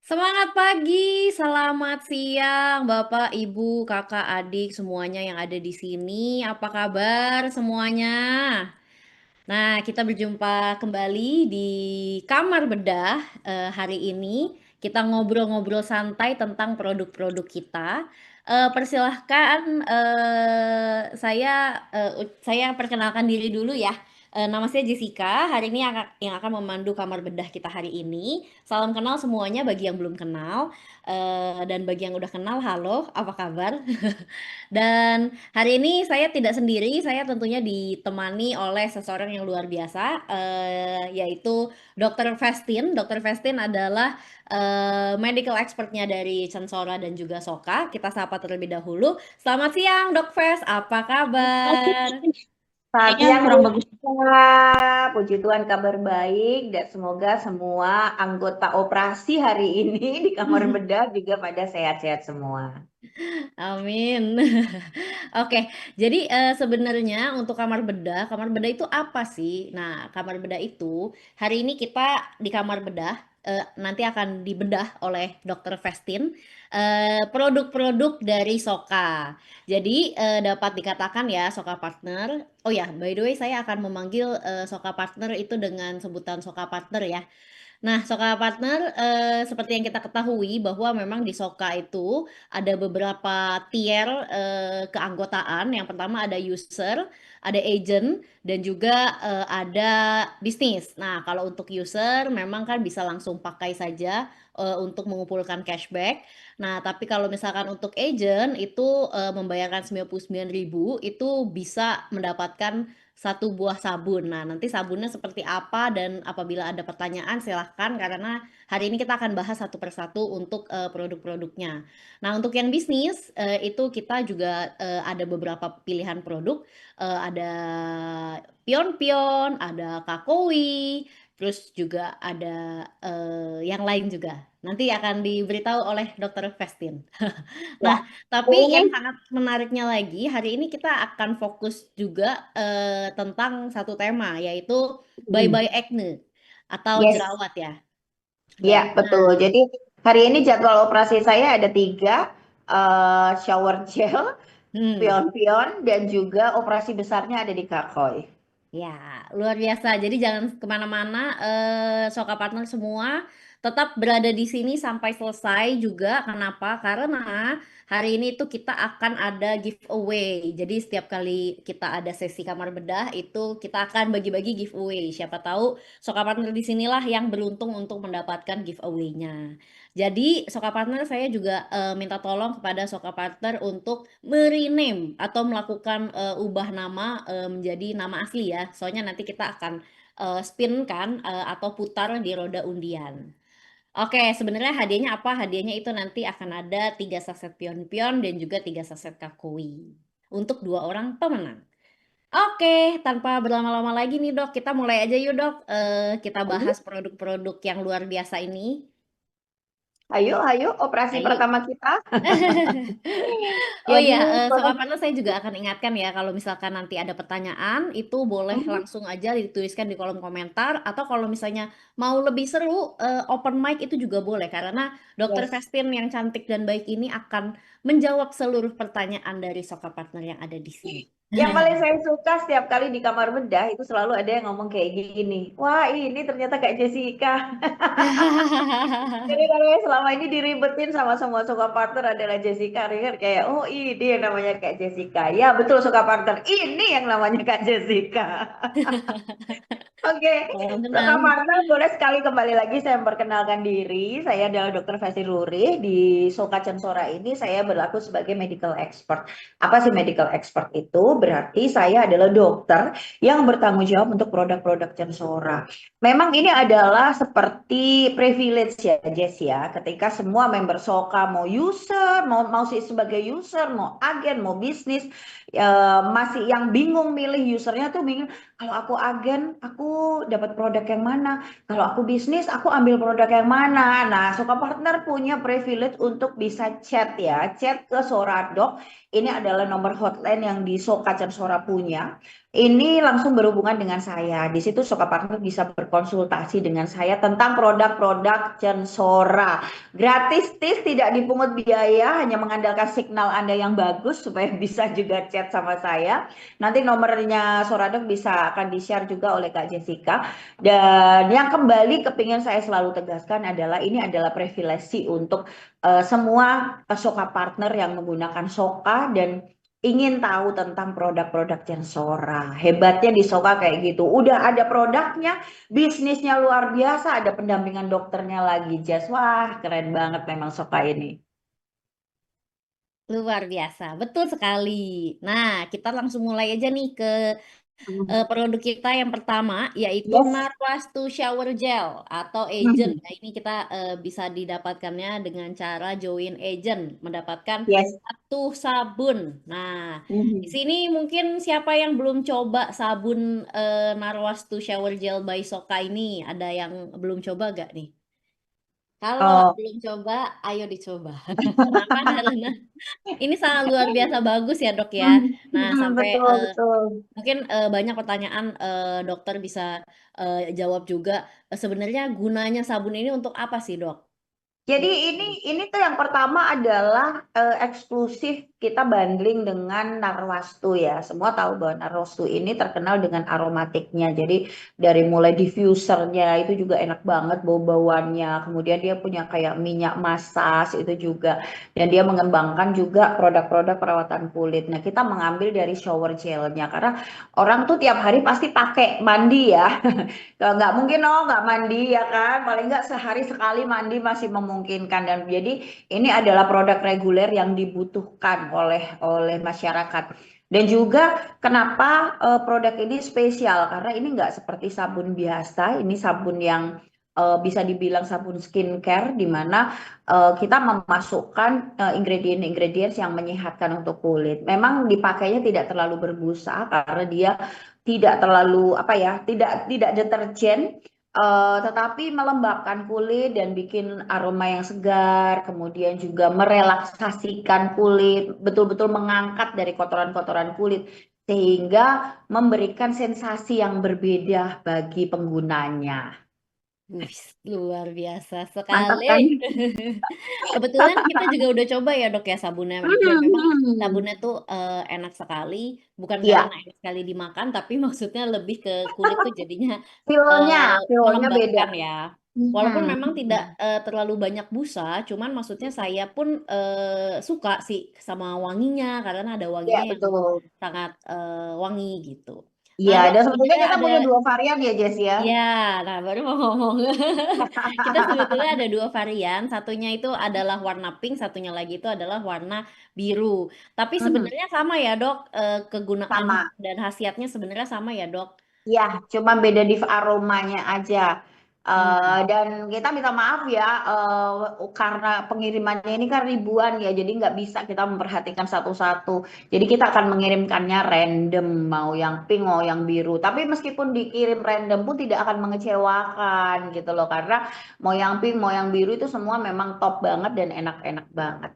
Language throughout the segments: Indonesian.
Semangat pagi, selamat siang, Bapak, Ibu, Kakak, adik, semuanya yang ada di sini. Apa kabar semuanya? Nah, kita berjumpa kembali di Kamar Bedah hari ini. Kita ngobrol-ngobrol santai tentang produk-produk kita. Persilahkan saya perkenalkan diri dulu ya. Nama saya Jessica. Hari ini yang akan memandu Kamar Bedah kita hari ini. Salam kenal semuanya bagi yang belum kenal. Dan bagi yang udah kenal, halo, apa kabar? Dan hari ini saya tidak sendiri, saya tentunya ditemani oleh seseorang yang luar biasa, yaitu Dr. Vestin. Dr. Vestin adalah medical expertnya dari Censora dan juga Soka. Kita sapa terlebih dahulu. Selamat siang, Dok Ves. Apa kabar? Selamat Kayaknya siang kurang bagus. Jessica, puji Tuhan kabar baik dan semoga semua anggota operasi hari ini di kamar bedah juga pada sehat-sehat semua. Amin. Oke, jadi sebenarnya untuk kamar bedah itu apa sih? Nah, kamar bedah itu hari ini kita di kamar bedah nanti akan dibedah oleh Dokter Vestin produk-produk dari Soka. Jadi dapat dikatakan ya Soka Partner. Oh ya, by the way saya akan memanggil Soka Partner itu dengan sebutan Soka Partner ya. Nah, Soka Partner, seperti yang kita ketahui bahwa memang di Soka itu ada beberapa tier keanggotaan. Yang pertama ada user, ada agent, dan juga ada bisnis. Nah, kalau untuk user memang kan bisa langsung pakai saja untuk mengumpulkan cashback. Nah, tapi kalau misalkan untuk agent itu membayarkan 99.000 itu bisa mendapatkan satu buah sabun. Nah, nanti sabunnya seperti apa dan apabila ada pertanyaan silahkan karena hari ini kita akan bahas satu persatu untuk produk-produknya. Nah, untuk yang bisnis itu kita juga ada beberapa pilihan produk. Ada pion-pion, ada kakoi, terus juga ada yang lain juga. Nanti akan diberitahu oleh Dokter Vestin. Ya, Nah, tapi ini yang sangat menariknya lagi, hari ini kita akan fokus juga tentang satu tema, yaitu bye-bye acne atau yes, jerawat ya. ya Ya. betul. Jadi hari ini jadwal operasi saya ada tiga, shower gel, Hmm. pion-pion, dan juga operasi besarnya ada di Kakoi. Ya, luar biasa. Jadi jangan kemana-mana, Soka Partner semua tetap berada di sini sampai selesai juga. Kenapa? Karena hari ini tuh kita akan ada giveaway. Jadi setiap kali kita ada sesi kamar bedah itu kita akan bagi-bagi giveaway. Siapa tahu Soka Partner di sinilah yang beruntung untuk mendapatkan giveaway-nya. Jadi Soka Partner saya juga minta tolong kepada Soka Partner untuk merename atau melakukan ubah nama menjadi nama asli ya. Soalnya nanti kita akan spin kan atau putar di roda undian. Oke, sebenarnya hadiahnya apa? Hadiahnya itu nanti akan ada 3 saset pion-pion dan juga 3 saset kakui untuk 2 orang pemenang. Oke, tanpa berlama-lama lagi nih dok, kita mulai aja yuk dok. Kita bahas produk-produk yang luar biasa ini. Ayo, ayo, operasi Ayo. pertama kita. Oh Jadi, iya, Sobat Partner saya juga akan ingatkan ya kalau misalkan nanti ada pertanyaan itu boleh langsung aja dituliskan di kolom komentar atau kalau misalnya mau lebih seru open mic itu juga boleh karena Dokter yes. Vestin yang cantik dan baik ini akan menjawab seluruh pertanyaan dari Soka Partner yang ada di sini. Yang paling saya suka setiap kali di kamar bedah itu selalu ada yang ngomong kayak gini, wah ini ternyata Kak Jessica. Jadi kalau yang selama ini diribetin sama semua suka partner adalah Jessica, Ringer kayak, oh ini yang namanya Kak Jessica. Ya betul suka partner, ini yang namanya Kak Jessica. Oke, Salam Soka kenal. Partner boleh sekali kembali lagi saya memperkenalkan diri. Saya adalah Dr. Fasi Lurih. Di Soka Censora ini saya berlaku sebagai medical expert. Apa sih medical expert itu? Berarti saya adalah dokter yang bertanggung jawab untuk produk-produk Censora. Memang ini adalah seperti privilege ya, Jess ya. Ketika semua member Soka mau user, mau sih sebagai user, mau agen, mau bisnis, masih yang bingung milih usernya tuh bingung. Kalau aku agen, aku dapat produk yang mana? Kalau aku bisnis, aku ambil produk yang mana? Nah, Soka Partner punya privilege untuk bisa chat ya, chat ke Soradok. Ini adalah nomor hotline yang di Soka dan Sora punya. Ini langsung berhubungan dengan saya. Di situ Soka Partner bisa berkonsultasi dengan saya tentang produk-produk Censora. Gratis, tis, tidak dipungut biaya, hanya mengandalkan signal Anda yang bagus supaya bisa juga chat sama saya. Nanti nomornya Soradok bisa akan di-share juga oleh Kak Jessica. Dan yang kembali kepingin saya selalu tegaskan adalah ini adalah privilege untuk semua Soka Partner yang menggunakan Soka dan ingin tahu tentang produk-produk Censora. Hebatnya di Soka kayak gitu. Udah ada produknya, bisnisnya luar biasa, ada pendampingan dokternya lagi, Jas. Wah, keren banget memang Soka ini. Luar biasa, betul sekali. Nah, kita langsung mulai aja nih ke produk kita yang pertama, yaitu Yes. Narwastu Shower Gel atau agent. Mhm. Nah, ini kita bisa didapatkannya dengan cara join agent, mendapatkan Yes. satu sabun. Nah, di Mhm. sini mungkin siapa yang belum coba sabun Narwastu Shower Gel by Soka ini? Ada yang belum coba gak nih? Kalau Oh. belum coba, ayo dicoba. Kenapa? Karena ini sangat luar biasa bagus ya dok ya. Nah sampai Betul, betul. mungkin banyak pertanyaan dokter bisa jawab juga. Sebenarnya gunanya sabun ini untuk apa sih dok? Jadi ini tuh yang pertama adalah eksklusif kita bundling dengan Narwastu ya. Semua tahu bahwa Narwastu ini terkenal dengan aromatiknya. Jadi dari mulai diffusernya itu juga enak banget bau-bauannya. Kemudian dia punya kayak minyak massage itu juga. Dan dia mengembangkan juga produk-produk perawatan kulit. Nah kita mengambil dari shower gelnya karena orang tuh tiap hari pasti pakai mandi ya. Nggak mungkin oh nggak mandi ya kan, paling nggak sehari sekali mandi masih memungkinkan. Dan jadi ini adalah produk reguler yang dibutuhkan oleh masyarakat. Dan juga kenapa produk ini spesial, karena ini nggak seperti sabun biasa, ini sabun yang bisa dibilang sabun skincare di mana kita memasukkan ingredient-ingredient yang menyehatkan untuk kulit. Memang dipakainya tidak terlalu berbusa karena dia tidak terlalu apa ya, tidak deterjen, tetapi melembabkan kulit dan bikin aroma yang segar, kemudian juga merelaksasikan kulit, betul-betul mengangkat dari kotoran-kotoran kulit sehingga memberikan sensasi yang berbeda bagi penggunanya. Wih, luar biasa Mantap sekali. kan? Kebetulan kita juga udah coba ya dok ya sabunnya dan memang sabunnya tuh enak sekali. Bukan karena Iya, enak sekali dimakan, tapi maksudnya lebih ke kulit tuh jadinya feel-nya beda. melembabkan ya. Walaupun Mhm, memang tidak mhm. terlalu banyak busa, cuman maksudnya saya pun suka sih sama wanginya karena ada Iya wanginya yang betul. sangat wangi gitu. Nah Iya, dok dan sebetulnya sebenarnya kita ada punya dua varian ya Jess ya. ya, nah baru mau ngomong. Kita sebetulnya ada dua varian, satunya itu adalah warna pink, satunya lagi itu adalah warna biru. Tapi Mhm. sebenarnya sama ya dok, kegunaan Sama. dan khasiatnya sebenarnya sama ya dok. Ya, cuma beda di aromanya aja. Hmm. Dan kita minta maaf ya, karena pengirimannya ini kan ribuan ya, jadi nggak bisa kita memperhatikan satu-satu. Jadi kita akan mengirimkannya random, mau yang pink, mau yang biru. Tapi meskipun dikirim random pun tidak akan mengecewakan gitu loh, karena mau yang pink, mau yang biru itu semua memang top banget dan enak-enak banget.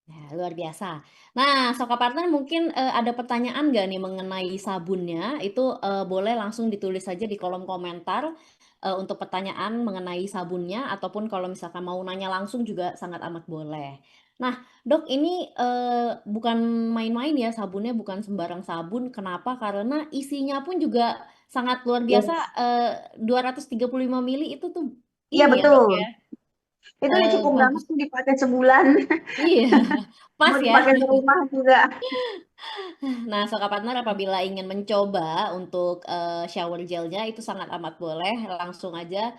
Ya, luar biasa. Nah, Soka Partner mungkin ada pertanyaan nggak nih mengenai sabunnya? Itu boleh langsung ditulis saja di kolom komentar untuk pertanyaan mengenai sabunnya, ataupun kalau misalkan mau nanya langsung juga sangat amat boleh. Nah, dok, ini bukan main-main ya sabunnya, bukan sembarang sabun. Kenapa? Karena isinya pun juga sangat luar biasa. Yes. 235 mili itu tuh Iya ini ya dok betul. ya, Itu udah cukup banget bagus. tuh dipakai sebulan. Iya, Mau pas ya. dipakai serumah juga. Nah, Soka Partner apabila ingin mencoba untuk shower gelnya itu sangat amat boleh langsung aja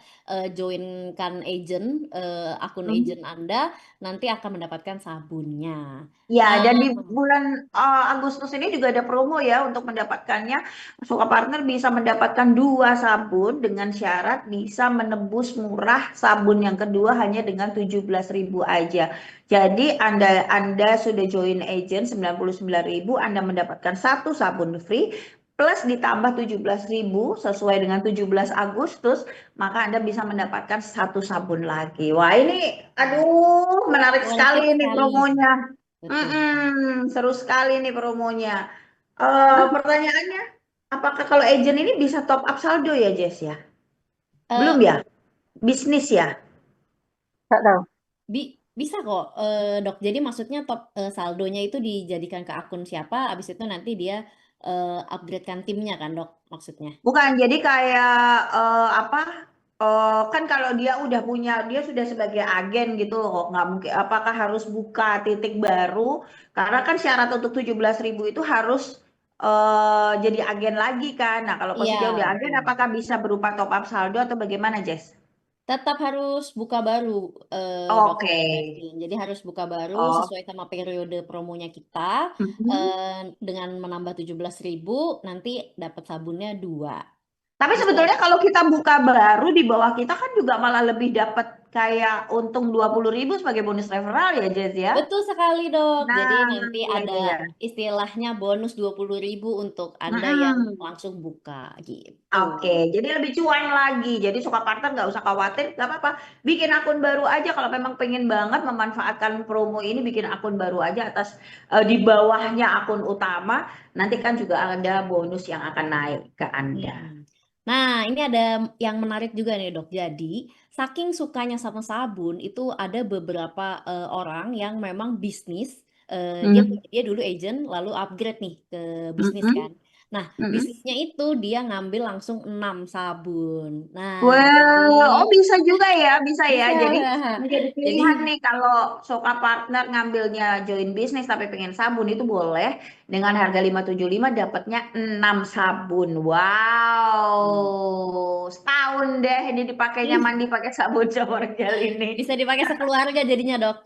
joinkan agent akun agent Anda nanti akan mendapatkan sabunnya. Ya, Nah, dan di bulan Agustus ini juga ada promo ya untuk mendapatkannya. Suka Partner bisa mendapatkan dua sabun dengan syarat bisa menebus murah sabun yang kedua hanya dengan 17.000 aja. Jadi Anda sudah join agent 99.000, Anda mendapatkan satu sabun free plus ditambah 17.000 sesuai dengan 17 Agustus, maka Anda bisa mendapatkan satu sabun lagi. Wah, ini aduh menarik worth it sekali ini sekali. promonya. Betul. Seru sekali nih promonya. Pertanyaannya? Apakah kalau agent ini bisa top up saldo ya, Jess ya? Eh, Belum ya? Bisnis ya? Nggak tahu. bisa kok, Dok. Jadi maksudnya saldonya itu dijadikan ke akun siapa, abis itu nanti dia upgradekan timnya kan, Dok, maksudnya. Bukan, jadi kayak apa? Kan kalau dia udah punya, dia sudah sebagai agen gitu loh, nggak mungkin. Apakah harus buka titik baru? Karena kan syarat untuk 17.000 itu harus jadi agen lagi kan. Nah, kalau Iya, posisinya udah agen, betul. apakah bisa berupa top up saldo atau bagaimana, Jess? Tetap harus buka baru, Oke. Dokter Evelyn. Jadi harus buka baru Oh. sesuai sama periode promonya kita. Mhm. Dengan menambah 17.000 nanti dapat sabunnya dua. Tapi Bisa. sebetulnya kalau kita buka baru di bawah kita kan juga malah lebih dapat kayak untung 20.000 sebagai bonus referral ya, Jess ya? Betul sekali, Dok. Jadi Nah, nanti iya ada iya iya. istilahnya bonus 20.000 untuk Anda yang Mhm. langsung buka gitu. Oke, jadi lebih cuan lagi. Jadi suka partner nggak usah khawatir, nggak apa-apa. Bikin akun baru aja kalau memang pengen banget memanfaatkan promo ini, bikin akun baru aja atas di bawahnya akun utama. Nanti kan juga ada bonus yang akan naik ke Anda. Mm-mm. Nah, ini ada yang menarik juga nih, Dok. Jadi, saking sukanya sama sabun, itu ada beberapa orang yang memang bisnis, dia Mhm. dia dulu agent, lalu upgrade nih ke bisnis Mhm. kan. Nah, Mhm. bisnisnya itu dia ngambil langsung 6 sabun. Nah, jadi Wah, oh bisa juga ya, bisa ya. bisa. Menjadi Jadi pilihan nih kalau Soka partner ngambilnya join bisnis tapi pengen sabun itu boleh dengan harga 575 dapatnya 6 sabun. hmm, Wow, setahun deh ini dipakainya mandi pakai sabun shower gel ini. bisa dipakai sekeluarga jadinya, Dok.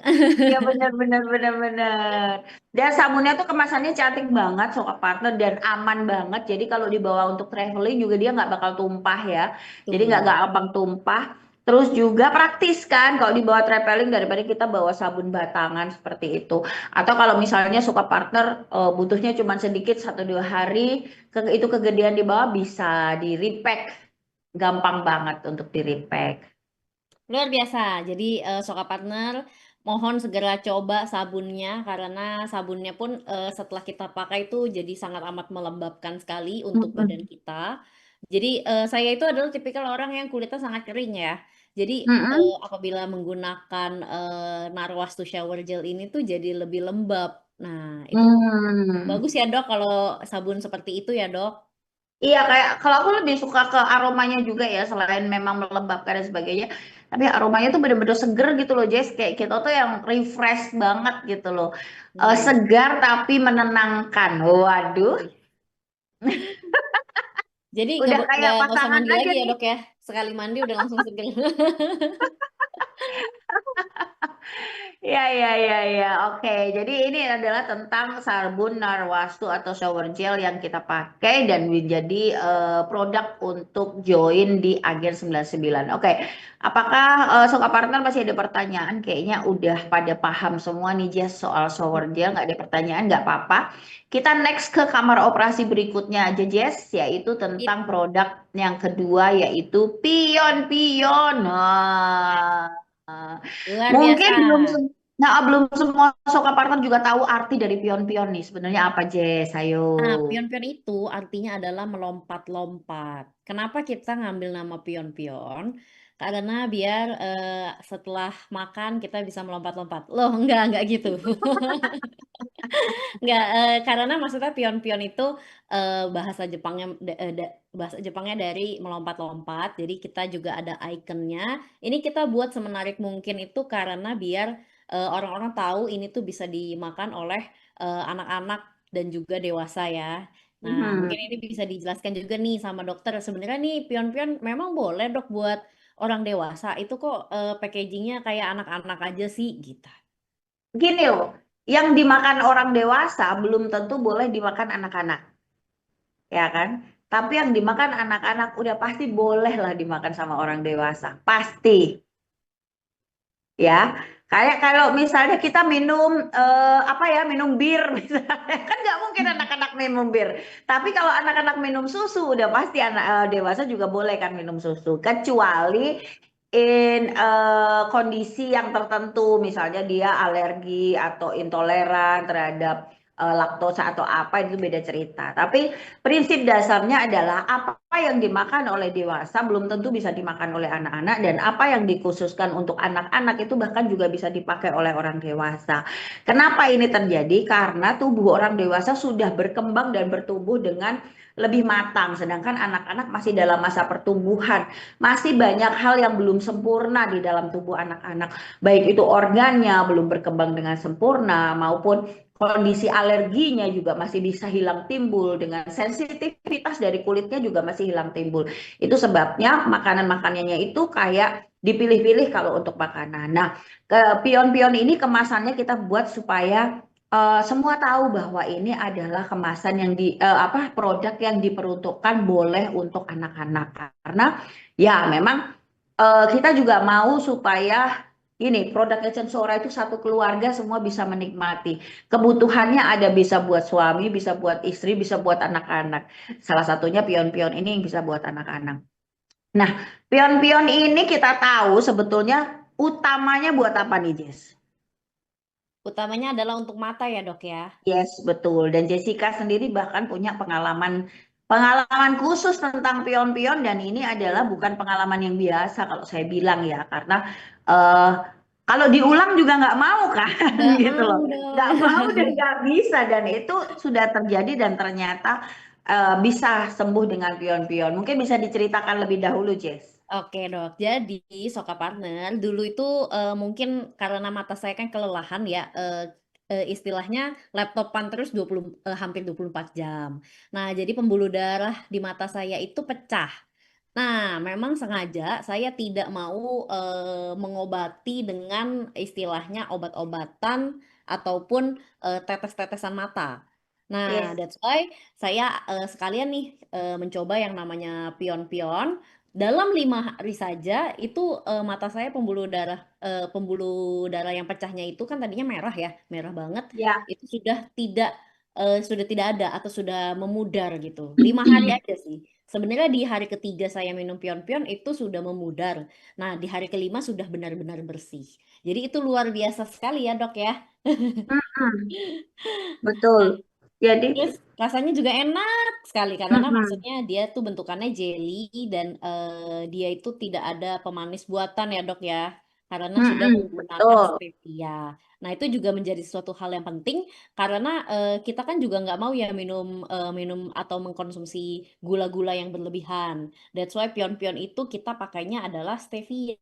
Iya benar benar benar benar. Dan sabunnya tuh kemasannya cantik banget Soka partner dan aman banget. Jadi kalau dibawa untuk traveling juga dia nggak bakal tumpah ya. Jadi nggak Tuh. gampang tumpah. Terus juga praktis kan kalau dibawa traveling daripada kita bawa sabun batangan seperti itu. Atau kalau misalnya Soka partner butuhnya cuma sedikit 1 2 hari, itu kegedean di bawah bisa di repack. Gampang banget untuk di repack. Luar biasa. Jadi Soka Partner mohon segera coba sabunnya karena sabunnya pun setelah kita pakai itu jadi sangat amat melembabkan sekali untuk badan Mm-mm. kita. Jadi saya itu adalah tipikal orang yang kulitnya sangat kering ya. Jadi Mm-mm. apabila menggunakan Narwastu Shower Gel ini tuh jadi lebih lembab. Nah, itu Hmm. bagus ya, Dok, kalau sabun seperti itu ya, Dok. Iya kayak kalau aku lebih suka ke aromanya juga ya selain memang melembabkan dan sebagainya. Tapi aromanya tuh bener-bener seger gitu loh Jess. Kayak kita tuh yang refresh banget gitu loh. Hmm. Segar tapi menenangkan. Waduh, Jadi udah kayak nggak usah pasangan mandi aja lagi ya, nih. Dok ya. Sekali mandi udah langsung seger. Ya, ya, ya, ya. Oke, jadi ini adalah tentang sabun Narwastu atau shower gel yang kita pakai dan menjadi produk untuk join di Agen 99. Oke, apakah Soka Partner masih ada pertanyaan? Kayaknya udah pada paham semua nih Jess soal shower gel. Nggak ada pertanyaan, nggak apa-apa. Kita next ke kamar operasi berikutnya aja Jess, yaitu tentang produk yang kedua yaitu pion-pion. Luar Mungkin biasa. belum semua Soka partner juga tahu arti dari pion-pion nih. Sebenarnya apa, Jess? Ayo. Nah, pion-pion itu artinya adalah melompat-lompat. Kenapa kita ngambil nama pion-pion? Karena biar setelah makan kita bisa melompat-lompat. Loh, enggak gitu. Enggak, karena maksudnya pion-pion itu bahasa Jepangnya dari melompat-lompat. Jadi kita juga ada ikonnya. Ini kita buat semenarik mungkin itu karena biar orang-orang tahu ini tuh bisa dimakan oleh anak-anak dan juga dewasa ya. Nah, mungkin Mhm. ini bisa dijelaskan juga nih sama dokter. Sebenarnya nih pion-pion memang boleh dok buat orang dewasa. Itu kok packagingnya kayak anak-anak aja sih gitu. Gini loh, yang dimakan orang dewasa belum tentu boleh dimakan anak-anak, ya kan? Tapi yang dimakan anak-anak udah pasti boleh lah dimakan sama orang dewasa. Pasti. Ya kayak kalau misalnya kita minum apa ya minum bir misalnya kan nggak mungkin anak-anak minum bir tapi kalau anak-anak minum susu udah pasti anak dewasa juga boleh kan minum susu kecuali kondisi yang tertentu misalnya dia alergi atau intoleran terhadap laktosa atau apa itu beda cerita. Tapi prinsip dasarnya adalah apa yang dimakan oleh dewasa belum tentu bisa dimakan oleh anak-anak, dan apa yang dikhususkan untuk anak-anak itu bahkan juga bisa dipakai oleh orang dewasa. Kenapa ini terjadi? Karena tubuh orang dewasa sudah berkembang dan bertumbuh dengan lebih matang, sedangkan anak-anak masih dalam masa pertumbuhan. Masih banyak hal yang belum sempurna di dalam tubuh anak-anak, baik itu organnya belum berkembang dengan sempurna, maupun kondisi alerginya juga masih bisa hilang timbul, dengan sensitivitas dari kulitnya juga masih hilang timbul. Itu sebabnya makanan-makanannya itu kayak dipilih-pilih kalau untuk makanan. Nah, ke pion-pion ini kemasannya kita buat supaya semua tahu bahwa ini adalah kemasan yang produk yang diperuntukkan boleh untuk anak-anak, karena ya memang kita juga mau supaya ini produknya Censora itu satu keluarga semua bisa menikmati. Kebutuhannya ada, bisa buat suami, bisa buat istri, bisa buat anak-anak. Salah satunya pion-pion ini yang bisa buat anak-anak. Nah, pion-pion ini kita tahu sebetulnya utamanya buat apa nih, Jess? Utamanya adalah untuk mata ya, Dok ya? Yes, betul. Dan Jessica sendiri bahkan punya pengalaman pengalaman khusus tentang pion-pion, dan ini adalah bukan pengalaman yang biasa kalau saya bilang ya, karena eh, kalau diulang juga nggak mau kan Nggak gitu mau loh, dong. nggak mau dan nggak bisa, dan itu sudah terjadi dan ternyata bisa sembuh dengan pion-pion. Mungkin bisa diceritakan lebih dahulu, Jess. Oke dok, jadi Soka Partner dulu itu mungkin karena mata saya kan kelelahan ya, istilahnya laptopan terus hampir 24 jam. Nah, jadi pembuluh darah di mata saya itu pecah. Nah, memang sengaja saya tidak mau mengobati dengan istilahnya obat-obatan ataupun tetes-tetesan mata. Nah, Yes. that's why saya sekalian nih mencoba yang namanya pion-pion. Dalam 5 hari saja itu mata saya pembuluh darah yang pecahnya itu kan tadinya merah ya, merah banget. Ya. Itu sudah tidak ada atau sudah memudar gitu. 5 hari aja sih. Sebenarnya di hari ketiga saya minum pion-pion itu sudah memudar. Nah, di hari kelima sudah benar-benar bersih. Jadi itu luar biasa sekali ya, Dok ya. Mm-mm. Nah, Betul. Jadi, terus rasanya juga enak sekali karena mm-mm. maksudnya dia tuh bentukannya jelly dan dia itu tidak ada pemanis buatan ya, Dok ya. Karena sudah Mm-mm. menggunakan Betul. stevia. Nah, itu juga menjadi suatu hal yang penting karena kita kan juga nggak mau ya minum atau mengkonsumsi gula-gula yang berlebihan. That's why pion-pion itu kita pakainya adalah stevia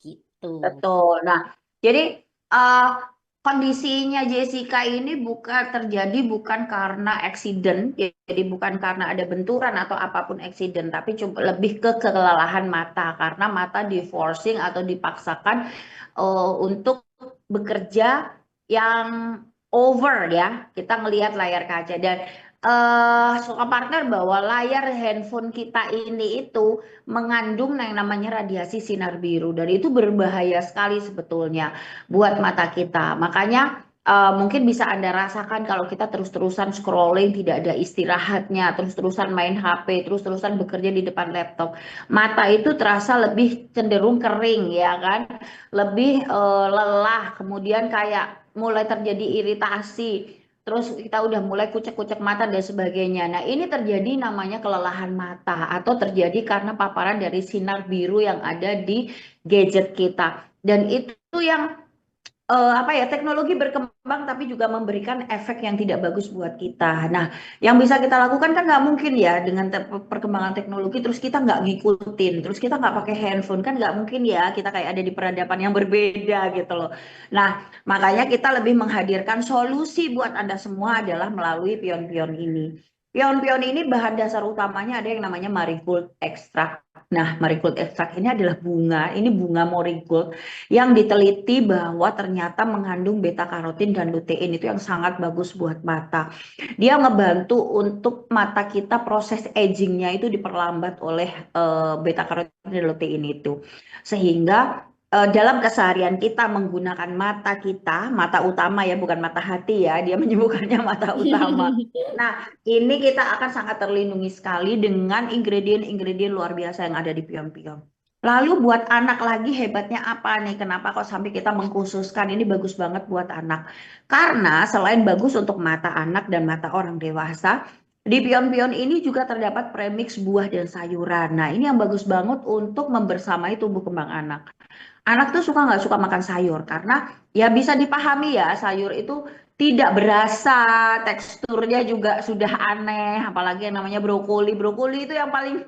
gitu. Betul. Nah, jadi uh, kondisinya Jessica ini bukan karena accident, jadi bukan karena ada benturan atau apapun accident, tapi cuma lebih ke kelelahan mata karena mata di forcing atau dipaksakan untuk bekerja yang over ya. Kita ngelihat layar kaca, dan suka partner bahwa layar handphone kita ini itu mengandung yang namanya radiasi sinar biru, dan itu berbahaya sekali sebetulnya buat mata kita. Makanya mungkin bisa Anda rasakan kalau kita terus-terusan scrolling, tidak ada istirahatnya, terus-terusan main HP, terus-terusan bekerja di depan laptop. Mata itu terasa lebih cenderung kering ya kan, lebih lelah, kemudian kayak mulai terjadi iritasi. Terus kita udah mulai kucek-kucek mata dan sebagainya. Nah, ini terjadi namanya kelelahan mata atau terjadi karena paparan dari sinar biru yang ada di gadget kita. Dan itu yang apa ya, teknologi berkembang tapi juga memberikan efek yang tidak bagus buat kita. Nah, yang bisa kita lakukan kan nggak mungkin ya dengan perkembangan teknologi terus kita nggak ngikutin, terus kita nggak pakai handphone, kan nggak mungkin ya, kita kayak ada di peradaban yang berbeda gitu loh. Nah, makanya kita lebih menghadirkan solusi buat Anda semua adalah melalui pion-pion ini. Pion-pion ini bahan dasar utamanya ada yang namanya marigold extract. Nah, marigold extract ini adalah bunga, ini bunga marigold yang diteliti bahwa ternyata mengandung beta karotin dan lutein, itu yang sangat bagus buat mata. Dia ngebantu untuk mata kita proses agingnya itu diperlambat oleh beta karotin dan lutein itu. Sehingga dalam keseharian kita menggunakan mata kita, mata utama ya, bukan mata hati ya, dia menyebutkannya mata utama. Nah, ini kita akan sangat terlindungi sekali dengan ingredient-ingredient luar biasa yang ada di pion-pion. Lalu buat anak lagi hebatnya apa nih? Kenapa kok sampai kita mengkhususkan ini bagus banget buat anak? Karena selain bagus untuk mata anak dan mata orang dewasa, di pion-pion ini juga terdapat premix buah dan sayuran. Nah, ini yang bagus banget untuk membersamai tumbuh kembang anak. Anak tuh suka nggak suka makan sayur karena ya bisa dipahami ya sayur itu tidak berasa, teksturnya juga sudah aneh, apalagi yang namanya brokoli. Brokoli itu yang paling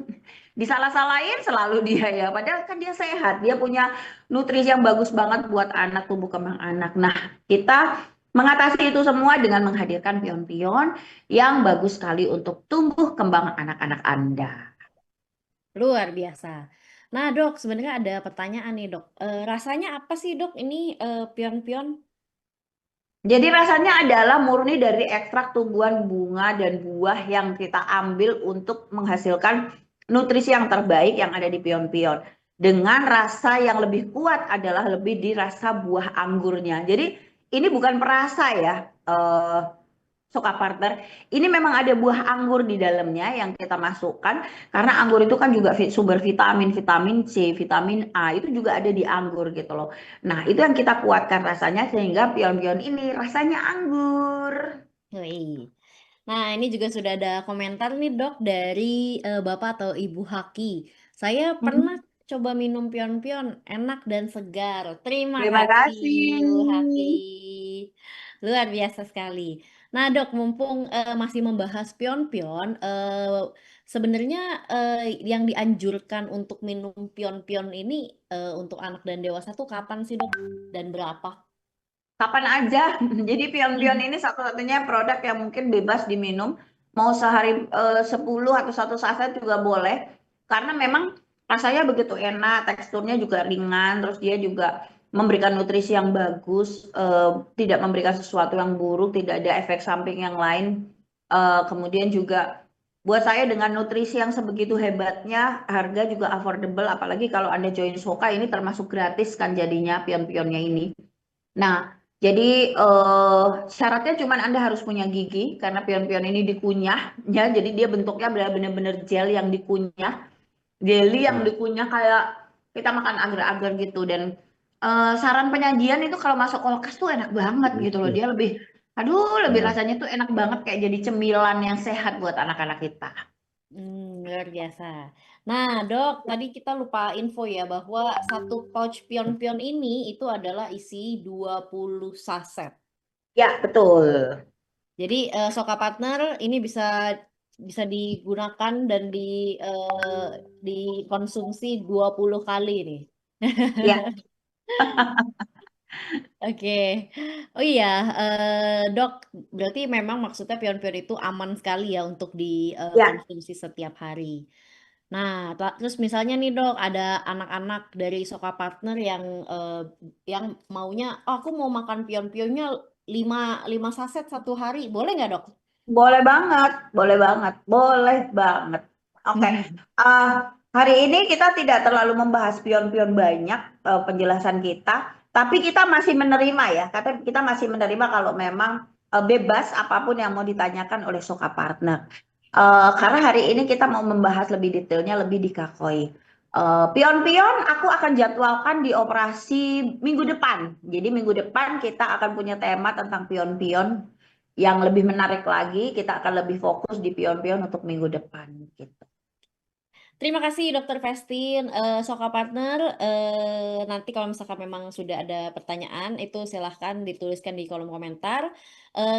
disalah-salahin selalu dia ya. Padahal kan dia sehat, dia punya nutrisi yang bagus banget buat anak, tumbuh kembang anak. Nah, kita mengatasi itu semua dengan menghadirkan pion-pion yang bagus sekali untuk tumbuh kembang anak-anak Anda. Luar biasa. Nah, Dok, sebenarnya ada pertanyaan nih, Dok. Rasanya apa sih, Dok, ini pion-pion? Jadi rasanya adalah murni dari ekstrak tumbuhan bunga dan buah yang kita ambil untuk menghasilkan nutrisi yang terbaik yang ada di pion-pion. Dengan rasa yang lebih kuat adalah lebih di rasa buah anggurnya. Jadi ini bukan perasa ya, eh, Soka Partner. Ini memang ada buah anggur di dalamnya yang kita masukkan karena anggur itu kan juga sumber vitamin, vitamin C, vitamin A itu juga ada di anggur gitu loh. Nah, itu yang kita kuatkan rasanya sehingga pion-pion ini rasanya anggur. Wih. Nah, ini juga sudah ada komentar nih, Dok, dari Bapak atau Ibu Haki. Saya pernah Hmm, coba minum pion-pion, enak dan segar. Terima terima kasih, Ibu Haki. kasih. Luar biasa sekali. Nah, Dok, mumpung masih membahas pion-pion, sebenarnya yang dianjurkan untuk minum pion-pion ini untuk anak dan dewasa tuh kapan sih, Dok? Dan berapa? Kapan aja. Jadi pion-pion ini satu-satunya produk yang mungkin bebas diminum. Mau sehari 10 atau satu saset juga boleh. Karena memang rasanya begitu enak, teksturnya juga ringan, terus dia juga memberikan nutrisi yang bagus, tidak memberikan sesuatu yang buruk, tidak ada efek samping yang lain. Kemudian juga buat saya dengan nutrisi yang sebegitu hebatnya, harga juga affordable, apalagi kalau Anda join Soka ini termasuk gratis kan jadinya pion-pionnya ini. Nah, jadi syaratnya cuma Anda harus punya gigi karena pion-pion ini dikunyah ya. Jadi dia bentuknya benar-benar gel yang dikunyah, jelly yang dikunyah kayak kita makan agar-agar gitu dan saran penyajian itu kalau masuk kulkas tuh enak banget gitu loh. Dia lebih aduh, lebih rasanya tuh enak banget kayak jadi cemilan yang sehat buat anak-anak kita. Luar biasa. Nah, Dok, tadi kita lupa info ya bahwa satu pouch pion-pion ini itu adalah isi 20 saset. Ya, betul. Jadi Soka Partner ini bisa bisa digunakan dan dikonsumsi 20 kali nih. Ya, Oke. Oh iya, Dok, berarti memang maksudnya pion-pion itu aman sekali ya untuk ya. dikonsumsi setiap hari. Nah, terus misalnya nih Dok, ada anak-anak dari Soka Partner yang maunya, oh, aku mau makan pion-pionnya 5 5 saset satu hari, boleh nggak Dok? Boleh banget, boleh banget, boleh banget. Oke, ah, hari ini kita tidak terlalu membahas pion-pion banyak penjelasan kita, tapi kita masih menerima ya, kata kita masih menerima kalau memang bebas apapun yang mau ditanyakan oleh Soka Partner. Karena hari ini kita mau membahas lebih detailnya, lebih dikakoi. Pion-pion aku akan jadwalkan di operasi minggu depan. Jadi minggu depan kita akan punya tema tentang pion-pion yang lebih menarik lagi, kita akan lebih fokus di pion-pion untuk minggu depan gitu. Terima kasih Dokter Vestin, Soka Partner. Nanti kalau misalkan memang sudah ada pertanyaan, itu silahkan dituliskan di kolom komentar.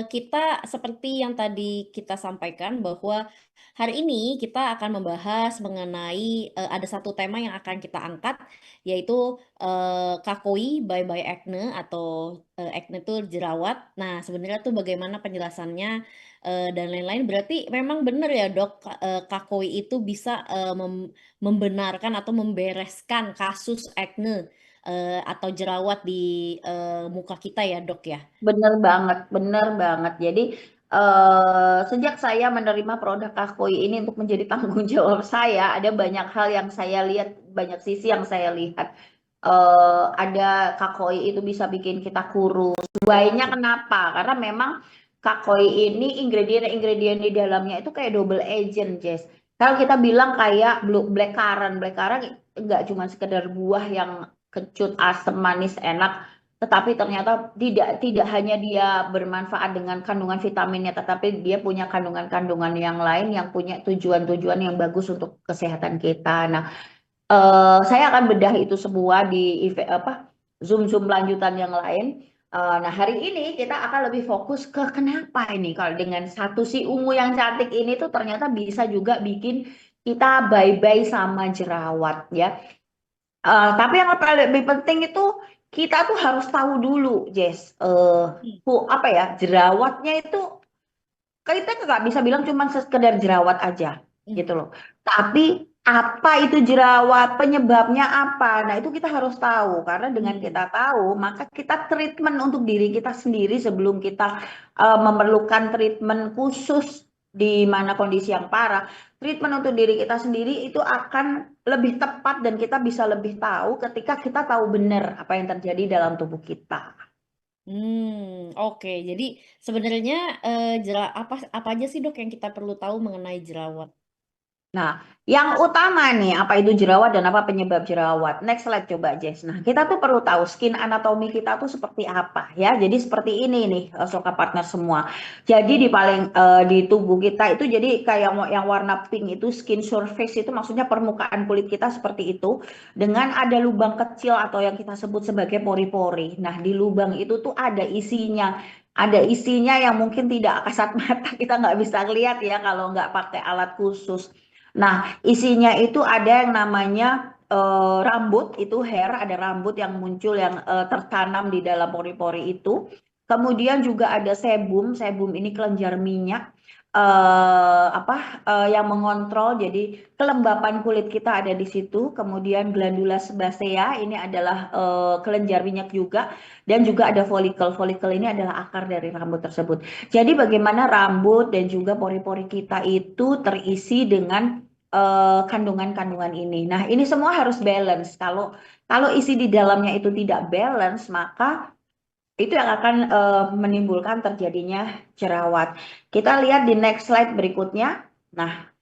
Kita seperti yang tadi kita sampaikan bahwa hari ini kita akan membahas mengenai ada satu tema yang akan kita angkat, yaitu Kakoi by Acne atau acne itu jerawat. Nah, sebenarnya tuh bagaimana penjelasannya dan lain-lain. Berarti memang benar ya dok, Kakoi itu bisa membenarkan atau membereskan kasus acne atau jerawat di muka kita ya dok ya. Bener banget, bener banget. Jadi sejak saya menerima produk Kakoi ini untuk menjadi tanggung jawab saya, ada banyak hal yang saya lihat, banyak sisi yang saya lihat. Ada Kakoi itu bisa bikin kita kurus. Why-nya kenapa? Karena memang Kakoi ini ingredien-ingredien di dalamnya itu kayak double agent, Jess. Kalau kita bilang kayak black currant nggak cuma sekedar buah yang kecut, asam, manis, enak, tetapi ternyata tidak hanya dia bermanfaat dengan kandungan vitaminnya, tetapi dia punya kandungan-kandungan yang lain yang punya tujuan-tujuan yang bagus untuk kesehatan kita. Nah, saya akan bedah itu semua di Zoom-Zoom lanjutan yang lain. Nah, hari ini kita akan lebih fokus ke kenapa ini kalau dengan satu si ungu yang cantik ini tuh ternyata bisa juga bikin kita bye-bye sama jerawat ya. Tapi yang lebih penting itu kita tuh harus tahu dulu, Jess. Hmm. Apa ya, jerawatnya itu kita nggak bisa bilang cuma sekedar jerawat aja Hmm. gitu loh. Tapi apa itu jerawat, penyebabnya apa? Nah, itu kita harus tahu karena dengan kita Hmm. tahu, maka kita treatment untuk diri kita sendiri sebelum kita memerlukan treatment khusus di mana kondisi yang parah. Treatment untuk diri kita sendiri itu akan lebih tepat dan kita bisa lebih tahu ketika kita tahu benar apa yang terjadi dalam tubuh kita. Oke. Jadi sebenarnya, apa apa aja sih, Dok, yang kita perlu tahu mengenai jerawat? Nah, yang utama nih, apa itu jerawat dan apa penyebab jerawat? Next slide coba, Jess. Nah, kita tuh perlu tahu skin anatomi kita tuh seperti apa ya. Jadi seperti ini nih, Soka Partner semua. Jadi di tubuh kita itu jadi kayak yang warna pink itu skin surface itu maksudnya permukaan kulit kita seperti itu dengan ada lubang kecil atau yang kita sebut sebagai pori-pori. Nah, di lubang itu tuh ada isinya. Ada isinya yang mungkin tidak kasat mata kita nggak bisa lihat ya kalau nggak pakai alat khusus. Nah, isinya itu ada yang namanya rambut, itu hair, ada rambut yang muncul yang tertanam di dalam pori-pori itu. Kemudian juga ada sebum, sebum ini kelenjar minyak yang mengontrol jadi kelembapan kulit kita ada di situ. Kemudian glandula sebasea ini adalah kelenjar minyak juga dan juga ada folikel. Folikel ini adalah akar dari rambut tersebut. Jadi bagaimana rambut dan juga pori-pori kita itu terisi dengan kandungan-kandungan ini. Nah, ini semua harus balance. Kalau isi di dalamnya itu tidak balance, maka itu yang akan menimbulkan terjadinya jerawat. Kita lihat di next slide berikutnya. Nah,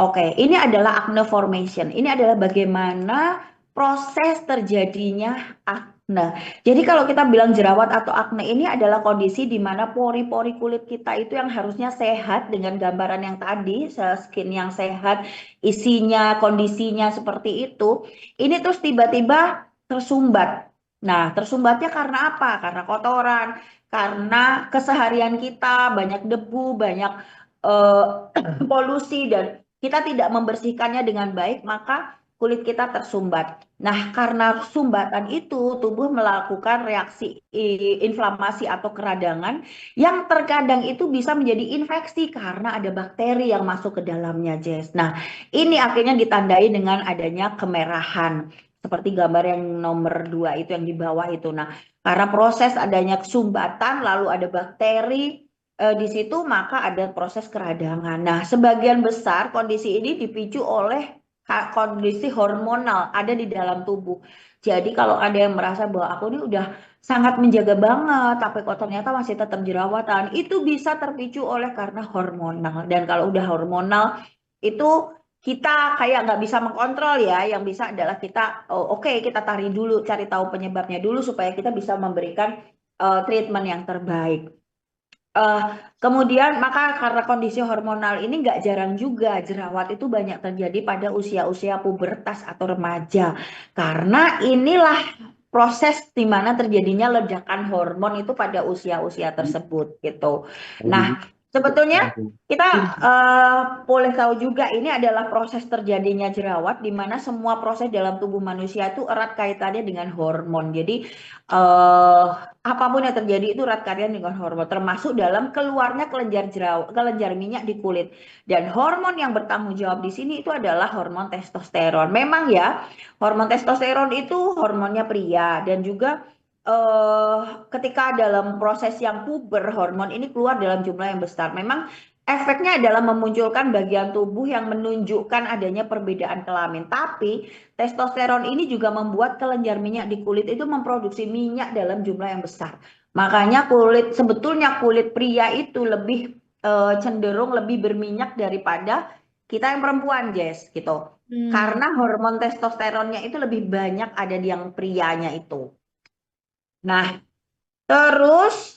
oke, ini adalah acne formation. Ini adalah bagaimana proses terjadinya acne. Jadi kalau kita bilang jerawat atau acne ini adalah kondisi di mana pori-pori kulit kita itu yang harusnya sehat dengan gambaran yang tadi, skin yang sehat, isinya, kondisinya seperti itu. Ini terus tiba-tiba tersumbat. Nah, tersumbatnya karena apa? Karena kotoran, karena keseharian kita banyak debu, banyak eh, polusi dan kita tidak membersihkannya dengan baik, maka kulit kita tersumbat. Nah, karena sumbatan itu, tubuh melakukan reaksi inflamasi atau keradangan yang terkadang itu bisa menjadi infeksi karena ada bakteri yang masuk ke dalamnya, Jess. Nah, ini akhirnya ditandai dengan adanya kemerahan. Seperti gambar yang nomor 2 itu yang di bawah itu. Nah, karena proses adanya sumbatan, lalu ada bakteri, di situ maka ada proses keradangan. Nah, sebagian besar kondisi ini dipicu oleh kondisi hormonal ada di dalam tubuh. Jadi kalau ada yang merasa bahwa aku ini udah sangat menjaga banget, tapi kok ternyata masih tetap jerawatan, itu bisa terpicu oleh karena hormonal. Dan kalau udah hormonal itu kita kayak nggak bisa mengkontrol ya. Yang bisa adalah kita, oh, oke, kita tarik dulu, cari tahu penyebabnya dulu supaya kita bisa memberikan treatment yang terbaik. Eh, Kemudian maka karena kondisi hormonal ini nggak jarang juga jerawat itu banyak terjadi pada usia-usia pubertas atau remaja. Karena inilah proses di mana terjadinya ledakan hormon itu pada usia-usia tersebut gitu. Nah, sebetulnya kita boleh tahu juga ini adalah proses terjadinya jerawat di mana semua proses dalam tubuh manusia itu erat kaitannya dengan hormon. Jadi eh apapun yang terjadi itu erat kaitannya dengan hormon, termasuk dalam keluarnya kelenjar minyak di kulit. Dan hormon yang bertanggung jawab di sini itu adalah hormon testosteron. Memang ya, hormon testosteron itu hormonnya pria dan juga eh ketika dalam proses yang puber, hormon ini keluar dalam jumlah yang besar. Memang efeknya adalah memunculkan bagian tubuh yang menunjukkan adanya perbedaan kelamin. Tapi testosteron ini juga membuat kelenjar minyak di kulit itu memproduksi minyak dalam jumlah yang besar. Makanya sebetulnya kulit pria itu lebih cenderung lebih berminyak daripada kita yang perempuan, Jess, gitu. Hmm. karena hormon testosteronnya itu lebih banyak ada di yang prianya itu. Nah, terus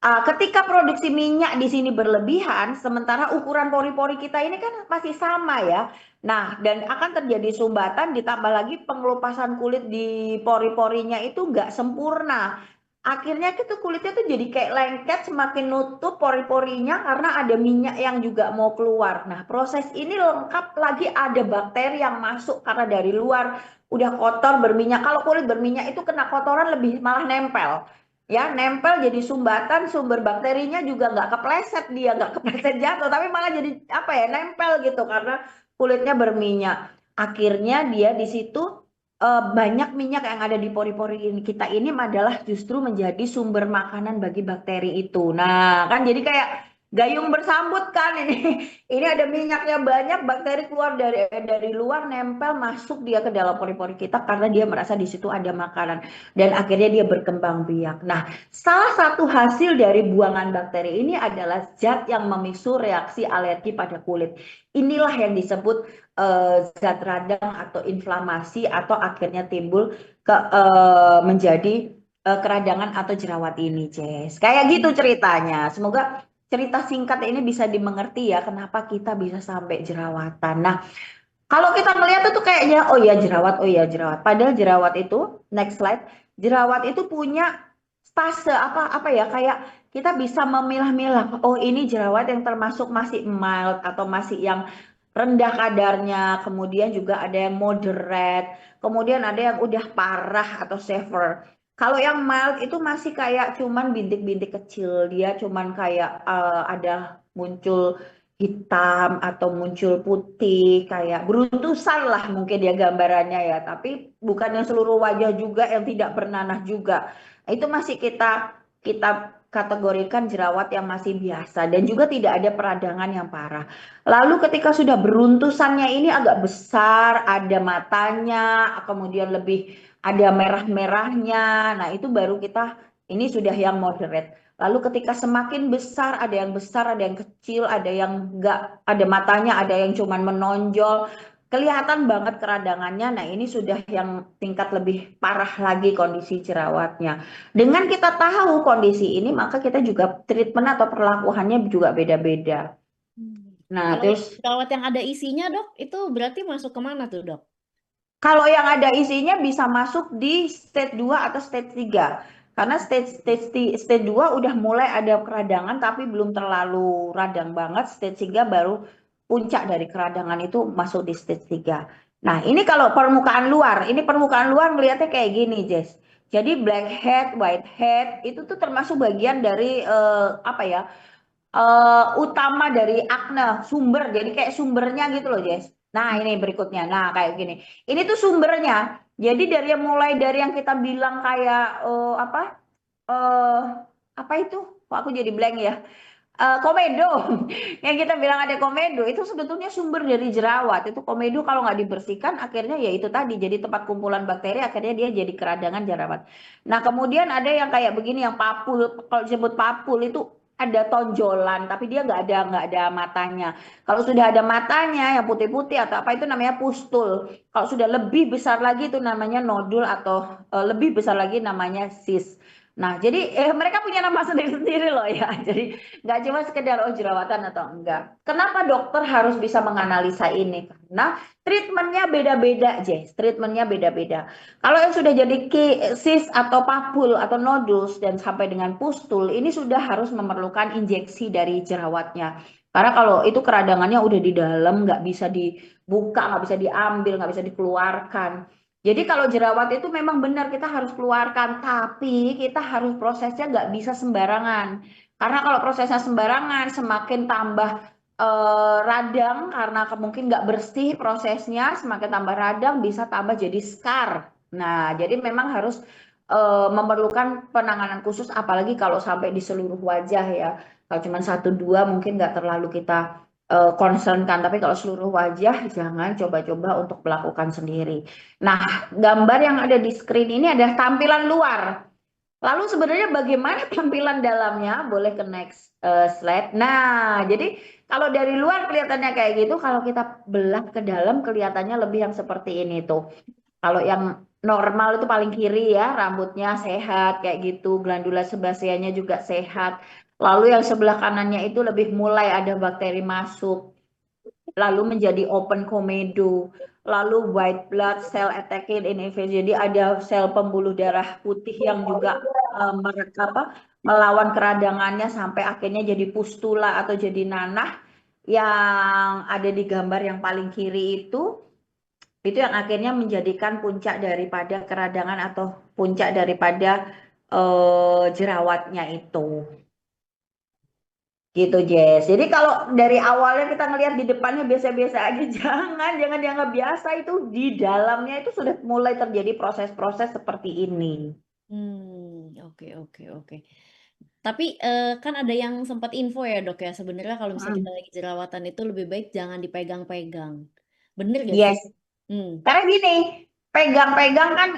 ketika produksi minyak di sini berlebihan, sementara ukuran pori-pori kita ini kan masih sama ya. Nah, dan akan terjadi sumbatan ditambah lagi pengelupasan kulit di pori-porinya itu nggak sempurna. Akhirnya itu kulitnya tuh jadi kayak lengket, semakin nutup pori-porinya karena ada minyak yang juga mau keluar. Nah, proses ini lengkap lagi ada bakteri yang masuk karena dari luar udah kotor berminyak. Kalau kulit berminyak itu kena kotoran lebih malah nempel ya, nempel jadi sumbatan, sumber bakterinya juga nggak kepleset, dia nggak kepleset jatuh tapi malah jadi apa ya, nempel gitu karena kulitnya berminyak. Akhirnya dia di situ banyak minyak yang ada di pori-pori kita ini adalah justru menjadi sumber makanan bagi bakteri itu. Nah kan jadi kayak gayung bersambut kan ini. Ini ada minyaknya banyak, bakteri keluar dari luar nempel masuk dia ke dalam pori-pori kita karena dia merasa di situ ada makanan dan akhirnya dia berkembang biak. Nah, salah satu hasil dari buangan bakteri ini adalah zat yang memicu reaksi alergi pada kulit. Inilah yang disebut zat radang atau inflamasi atau akhirnya timbul menjadi keradangan atau jerawat ini, Jess. Kayak gitu ceritanya. Semoga cerita singkat ini bisa dimengerti ya kenapa kita bisa sampai jerawatan. Nah, kalau kita melihat itu kayaknya oh ya jerawat, oh ya jerawat. Padahal jerawat itu, next slide, jerawat itu punya stase apa apa ya, kayak kita bisa memilah-milah. Oh, ini jerawat yang termasuk masih mild atau masih yang rendah kadarnya, kemudian juga ada yang moderate, kemudian ada yang udah parah atau severe. Kalau yang mild itu masih kayak cuman bintik-bintik kecil, dia cuman kayak ada muncul hitam atau muncul putih kayak beruntusan lah mungkin ya gambarannya ya, tapi bukan yang seluruh wajah juga yang tidak bernanah juga. Itu masih kita kita kategorikan jerawat yang masih biasa dan juga tidak ada peradangan yang parah. Lalu ketika sudah beruntusannya ini agak besar, ada matanya, kemudian lebih ada merah-merahnya. Nah, itu baru kita ini sudah yang moderate. Lalu ketika semakin besar, ada yang kecil, ada yang enggak, ada matanya, ada yang cuman menonjol, kelihatan banget keradangannya. Nah, ini sudah yang tingkat lebih parah lagi kondisi jerawatnya. Dengan kita tahu kondisi ini, maka kita juga treatment atau perlakuannya juga beda-beda. Hmm. Nah, Kalau terus jerawat yang ada isinya, Dok, itu berarti masuk ke mana tuh, Dok? kalau yang ada isinya bisa masuk di stage 2 atau stage 3. Karena stage 2 udah mulai ada keradangan tapi belum terlalu radang banget. Stage 3 baru puncak dari keradangan itu masuk di stage 3. Nah, ini kalau permukaan luar, ini permukaan luar ngelihatnya kayak gini, Jess. Jadi blackhead, whitehead itu tuh termasuk bagian dari apa ya? Utama dari akne, sumber. Jadi kayak sumbernya gitu loh, Jess. Nah, ini berikutnya. Nah, kayak gini. Ini tuh sumbernya. Jadi dari yang mulai dari yang kita bilang kayak eh apa itu? Kok aku jadi blank ya? Komedo. Yang kita bilang ada komedo itu sebetulnya sumber dari jerawat. Itu komedo kalau nggak dibersihkan akhirnya ya itu tadi jadi tempat kumpulan bakteri akhirnya dia jadi keradangan jerawat. Nah, kemudian ada yang kayak begini yang papul. Kalau disebut papul itu ada tonjolan tapi dia nggak ada matanya. Kalau sudah ada matanya yang putih-putih atau apa itu namanya pustul. Kalau sudah lebih besar lagi itu namanya nodul atau lebih besar lagi namanya sis. Nah, jadi mereka punya nama sendiri-sendiri loh ya. Jadi nggak cuma sekedar oh jerawatan atau enggak. Kenapa dokter harus bisa menganalisa ini? Karena treatmentnya beda-beda, Jess. Treatmentnya beda-beda. Kalau yang sudah jadi sis atau papul atau nodules dan sampai dengan pustul, ini sudah harus memerlukan injeksi dari jerawatnya. Karena kalau itu keradangannya udah di dalam, nggak bisa dibuka, nggak bisa diambil, nggak bisa dikeluarkan. Jadi kalau jerawat itu memang benar kita harus keluarkan, tapi kita harus prosesnya nggak bisa sembarangan. Karena kalau prosesnya sembarangan, semakin tambah radang karena mungkin nggak bersih prosesnya, semakin tambah radang bisa tambah jadi scar. Nah, jadi memang harus memerlukan penanganan khusus, apalagi kalau sampai di seluruh wajah ya. Kalau cuma satu dua mungkin nggak terlalu kita concern kan, tapi kalau seluruh wajah jangan coba-coba untuk melakukan sendiri. Nah, gambar yang ada di screen ini adalah tampilan luar. Lalu sebenarnya bagaimana tampilan dalamnya? Boleh ke next slide. Nah, jadi Kalau dari luar kelihatannya kayak gitu, kalau kita belah ke dalam kelihatannya lebih yang seperti ini tuh. Kalau yang normal itu paling kiri ya, rambutnya sehat kayak gitu, glandula sebasianya juga sehat. Lalu yang sebelah kanannya itu lebih mulai ada bakteri masuk, lalu menjadi open komedo, lalu white blood cell attacking in infection. Jadi ada sel pembuluh darah putih yang juga melawan keradangannya sampai akhirnya jadi pustula atau jadi nanah yang ada di gambar yang paling kiri itu yang akhirnya menjadikan puncak daripada keradangan atau puncak daripada jerawatnya itu. Gitu, Jess. Jadi kalau dari awalnya kita ngelihat di depannya biasa-biasa aja, jangan dianggap biasa, itu di dalamnya itu sudah mulai terjadi proses-proses seperti ini. Oke, oke, oke. Tapi kan ada yang sempat info ya dok ya, sebenarnya kalau misalnya kita Hmm. lagi jerawatan itu lebih baik jangan dipegang-pegang. Bener gak sih? Yes. Hmm. Karena gini, pegang-pegang kan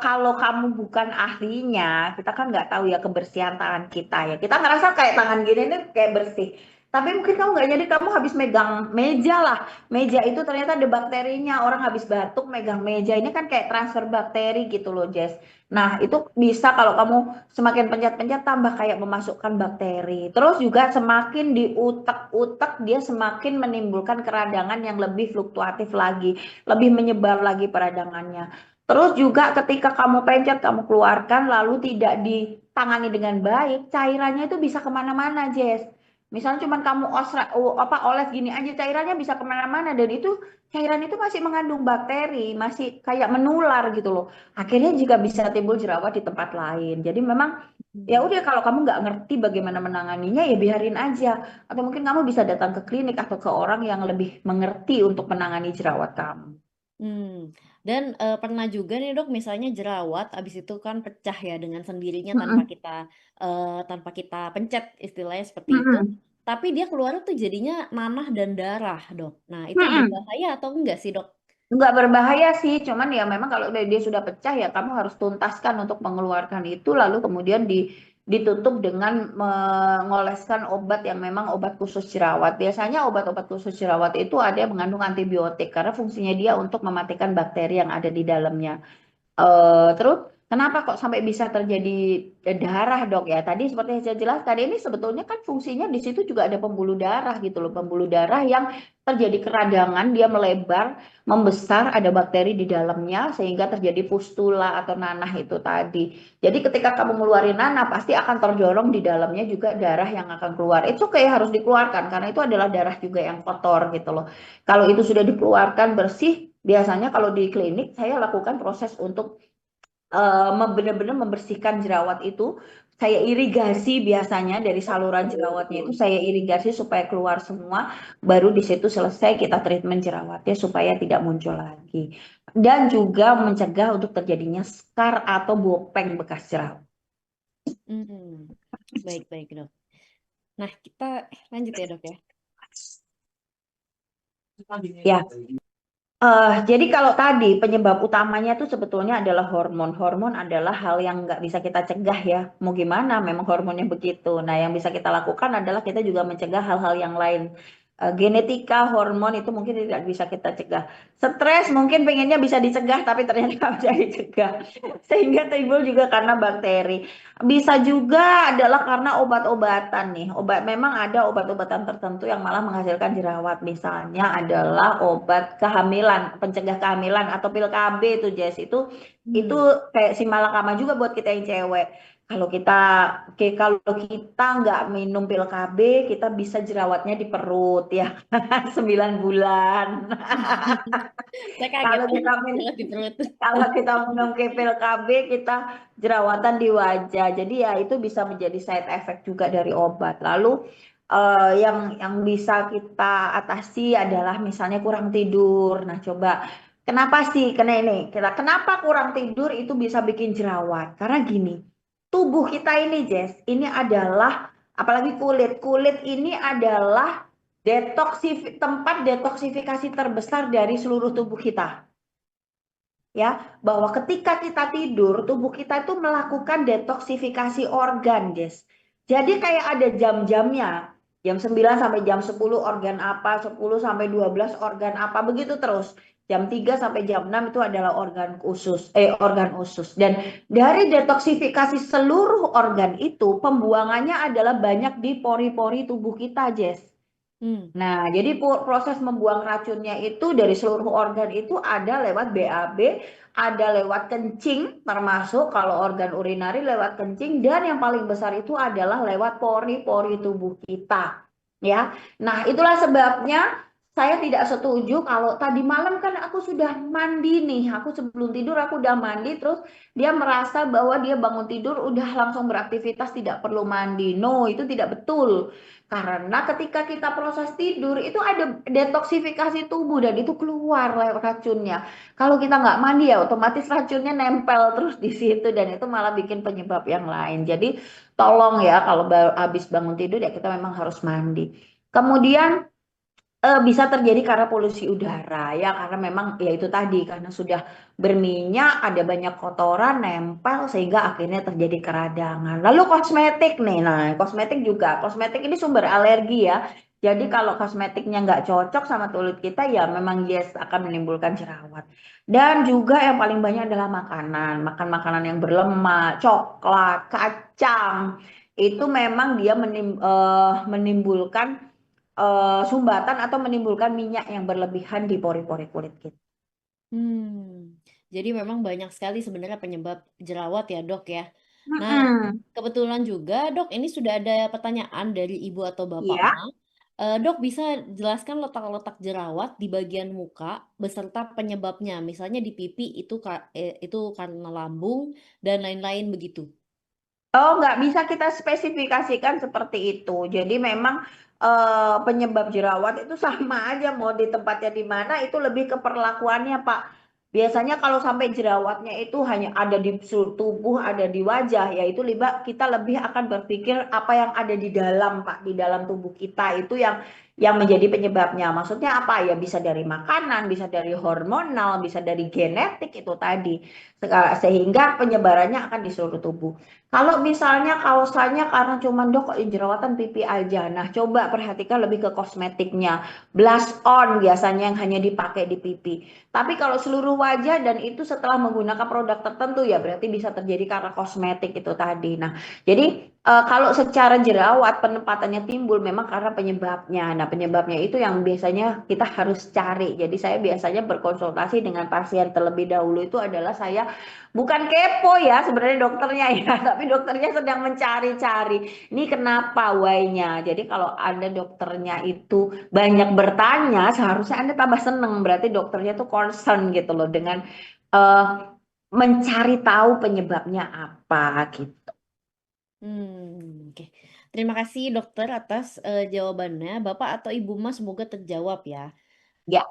kalau kamu bukan ahlinya, kita kan nggak tahu ya kebersihan tangan kita ya. Kita ngerasa kayak tangan gini nih kayak bersih. Tapi mungkin kamu nggak jadi kamu habis megang meja lah. Meja itu ternyata ada bakterinya. Orang habis batuk megang meja. Ini kan kayak transfer bakteri gitu loh, Jess. Nah, itu bisa kalau kamu semakin pencet-pencet tambah kayak memasukkan bakteri. Terus juga semakin diutek-utek dia semakin menimbulkan keradangan yang lebih fluktuatif lagi, lebih menyebar lagi peradangannya. Terus juga ketika kamu pencet, kamu keluarkan lalu tidak ditangani dengan baik, cairannya itu bisa kemana-mana, Jess. Misalnya cuma kamu oles gini aja, cairannya bisa kemana-mana dan itu cairan itu masih mengandung bakteri, masih kayak menular gitu loh. Akhirnya juga bisa timbul jerawat di tempat lain. Jadi memang ya Hmm. udah kalau kamu nggak ngerti bagaimana menanganinya ya biarin aja. Atau mungkin kamu bisa datang ke klinik atau ke orang yang lebih mengerti untuk menangani jerawat kamu. Hmm. Dan pernah juga nih dok, misalnya jerawat, abis itu kan pecah ya dengan sendirinya Mm-mm. tanpa kita pencet istilahnya seperti itu. Mm-mm. Tapi dia keluar tuh jadinya nanah dan darah dok. Nah itu Mm-mm. berbahaya atau enggak sih dok? Nggak berbahaya sih, cuman ya memang kalau dia sudah pecah ya kamu harus tuntaskan untuk mengeluarkan itu, lalu kemudian ditutup dengan mengoleskan obat yang memang obat khusus jerawat. Biasanya obat-obat khusus jerawat itu ada yang mengandung antibiotik karena fungsinya dia untuk mematikan bakteri yang ada di dalamnya. Terus kenapa kok sampai bisa terjadi darah dok ya? Tadi seperti yang saya jelaskan ini sebetulnya kan fungsinya di situ juga ada pembuluh darah gitu loh. Pembuluh darah yang terjadi keradangan, dia melebar, membesar, ada bakteri di dalamnya sehingga terjadi pustula atau nanah itu tadi. Jadi ketika kamu ngeluarin nanah pasti akan terdorong di dalamnya juga darah yang akan keluar. Itu kayak harus dikeluarkan karena itu adalah darah juga yang kotor gitu loh. Kalau itu sudah dikeluarkan bersih, biasanya kalau di klinik saya lakukan proses untuk benar-benar membersihkan jerawat itu. Saya irigasi biasanya dari saluran jerawatnya itu saya irigasi supaya keluar semua. Baru di situ selesai kita treatment jerawatnya supaya tidak muncul lagi. Dan juga mencegah untuk terjadinya scar atau bopeng bekas jerawat. Hmm. Baik baik dok. Nah kita lanjut ya dok ya. Ya, jadi kalau tadi penyebab utamanya itu sebetulnya adalah hormon. Hormon adalah hal yang nggak bisa kita cegah ya. Mau gimana, memang hormonnya begitu. Nah, yang bisa kita lakukan adalah kita juga mencegah hal-hal yang lain. Genetika, hormon itu mungkin tidak bisa kita cegah. Stres mungkin pengennya bisa dicegah, tapi ternyata nggak bisa dicegah. Sehingga timbul juga karena bakteri. Bisa juga adalah karena obat-obatan nih. Memang ada obat-obatan tertentu yang malah menghasilkan jerawat. Misalnya adalah obat kehamilan, pencegah kehamilan atau pil KB itu Jess. Itu Hmm. kayak si malakama juga buat kita yang cewek. Kalau kita kalau kita nggak minum pil KB, kita bisa jerawatnya di perut ya 9 bulan. Saya kaget Kalau kita jerawat di perut. kalau kita minum pil KB, kita jerawatan di wajah. Jadi ya itu bisa menjadi side effect juga dari obat. Lalu yang bisa kita atasi adalah misalnya kurang tidur. Nah, coba kenapa sih kena ini? Kenapa kurang tidur itu bisa bikin jerawat? Karena gini, tubuh kita ini, Jess, ini adalah apalagi kulit. Kulit ini adalah tempat detoksifikasi terbesar dari seluruh tubuh kita ya, bahwa ketika kita tidur tubuh kita itu melakukan detoksifikasi organ, Des. Jadi kayak ada jam-jamnya. Jam 9 sampai jam 10 organ apa, 10 sampai 12 organ apa, begitu terus. Jam 3 sampai jam 6 itu adalah organ usus. Dan dari detoksifikasi seluruh organ itu, pembuangannya adalah banyak di pori-pori tubuh kita, Jess. Hmm. Nah, jadi proses membuang racunnya itu dari seluruh organ itu ada lewat BAB, ada lewat kencing, termasuk kalau organ urinari lewat kencing, dan yang paling besar itu adalah lewat pori-pori tubuh kita. Ya, nah itulah sebabnya saya tidak setuju kalau tadi malam kan aku sudah mandi nih, aku sebelum tidur aku udah mandi, terus dia merasa bahwa dia bangun tidur udah langsung beraktivitas tidak perlu mandi. No, itu tidak betul. Karena ketika kita proses tidur itu ada detoksifikasi tubuh dan itu keluar lewat racunnya. Kalau kita nggak mandi ya otomatis racunnya nempel terus di situ dan itu malah bikin penyebab yang lain. Jadi tolong ya kalau habis bangun tidur ya kita memang harus mandi. Kemudian bisa terjadi karena polusi udara ya karena memang ya itu tadi karena sudah berminyak ada banyak kotoran nempel sehingga akhirnya terjadi keradangan. Lalu kosmetik nih, nah kosmetik ini sumber alergi ya. Jadi kalau kosmetiknya nggak cocok sama kulit kita ya memang yes akan menimbulkan jerawat. Dan juga yang paling banyak adalah makan makanan yang berlemak, coklat, kacang itu memang dia menimbulkan sumbatan atau menimbulkan minyak yang berlebihan di pori-pori kulit kita. Hmm, jadi memang banyak sekali sebenarnya penyebab jerawat ya dok ya. Nah, Mm-mm. kebetulan juga dok ini sudah ada pertanyaan dari ibu atau bapak Iya. Ma. Dok bisa jelaskan letak-letak jerawat di bagian muka beserta penyebabnya. Misalnya di pipi itu karena lambung dan lain-lain begitu. Oh, nggak bisa kita spesifikasikan seperti itu. Jadi memang penyebab jerawat itu sama aja mau di tempatnya di mana itu lebih ke perlakuannya, Pak. Biasanya kalau sampai jerawatnya itu hanya ada di seluruh tubuh, ada di wajah, ya itu kita lebih akan berpikir apa yang ada di dalam, Pak, di dalam tubuh kita itu yang menjadi penyebabnya. Maksudnya apa? Ya bisa dari makanan, bisa dari hormonal, bisa dari genetik itu tadi. Sehingga penyebarannya akan di seluruh tubuh. Kalau misalnya kaosannya karena cuma dok kok jerawatan pipi aja. Nah, coba perhatikan lebih ke kosmetiknya. Blush on biasanya yang hanya dipakai di pipi. Tapi kalau seluruh wajah dan itu setelah menggunakan produk tertentu ya berarti bisa terjadi karena kosmetik itu tadi. Nah, jadi kalau secara jerawat penempatannya timbul memang karena penyebabnya. Nah, penyebabnya itu yang biasanya kita harus cari. Jadi saya biasanya berkonsultasi dengan pasien terlebih dahulu itu adalah saya bukan kepo ya sebenarnya dokternya ya, tapi dokternya sedang mencari-cari. Ini kenapa why-nya. Jadi kalau Anda dokternya itu banyak bertanya, seharusnya Anda tambah seneng. Berarti dokternya tuh concern gitu loh dengan eh, mencari tahu penyebabnya apa gitu. Oke. Terima kasih dokter atas jawabannya. Bapak atau Ibu Mas semoga terjawab ya. Ya.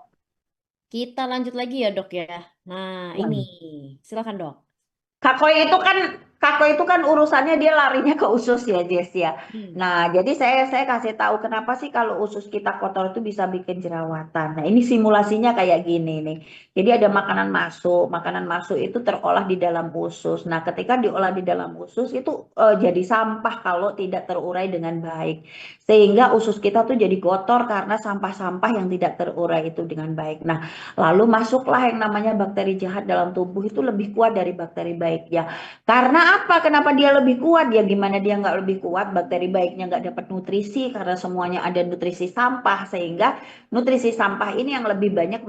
Kita lanjut lagi ya dok ya. Nah ini Hmm. silakan dok. Kakoi itu kan urusannya dia larinya ke usus ya, Jess ya. Hmm. Nah, jadi saya kasih tahu kenapa sih kalau usus kita kotor itu bisa bikin jerawatan. Nah, ini simulasinya kayak gini nih. Jadi ada makanan masuk itu terolah di dalam usus. Nah, ketika diolah di dalam usus itu jadi sampah kalau tidak terurai dengan baik. Sehingga usus kita tuh jadi kotor karena sampah-sampah yang tidak terurai itu dengan baik. Nah, lalu masuklah yang namanya bakteri jahat dalam tubuh itu lebih kuat dari bakteri baik ya. Karena apa? Kenapa dia lebih kuat? Ya gimana dia nggak lebih kuat? Bakteri baiknya nggak dapat nutrisi karena semuanya ada nutrisi sampah sehingga nutrisi sampah ini yang lebih banyak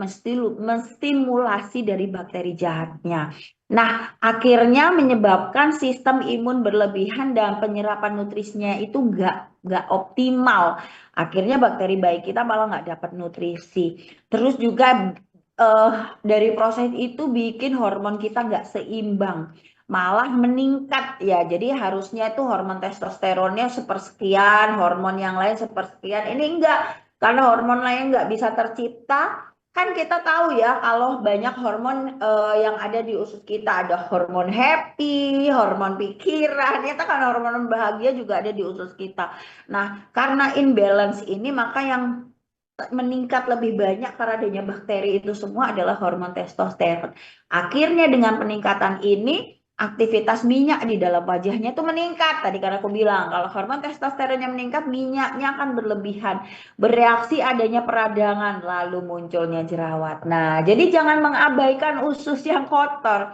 menstimulasi dari bakteri jahatnya. Nah, akhirnya menyebabkan sistem imun berlebihan dan penyerapan nutrisinya itu nggak optimal. Akhirnya bakteri baik kita malah nggak dapat nutrisi. Terus juga eh, dari proses itu bikin hormon kita nggak seimbang malah meningkat ya. Jadi harusnya itu hormon testosteronnya sepersekian, hormon yang lain sepersekian. Ini enggak, karena hormon lain enggak bisa tercipta. Kan kita tahu ya kalau banyak hormon yang ada di usus kita ada hormon happy, hormon pikiran, itu kan hormon bahagia juga ada di usus kita. Nah, karena imbalance ini maka yang meningkat lebih banyak karena adanya bakteri itu semua adalah hormon testosteron. Akhirnya dengan peningkatan ini aktivitas minyak di dalam wajahnya itu meningkat. Tadi karena aku bilang kalau hormon testosteronnya meningkat, minyaknya akan berlebihan, bereaksi adanya peradangan, lalu munculnya jerawat. Nah, jadi jangan mengabaikan usus yang kotor.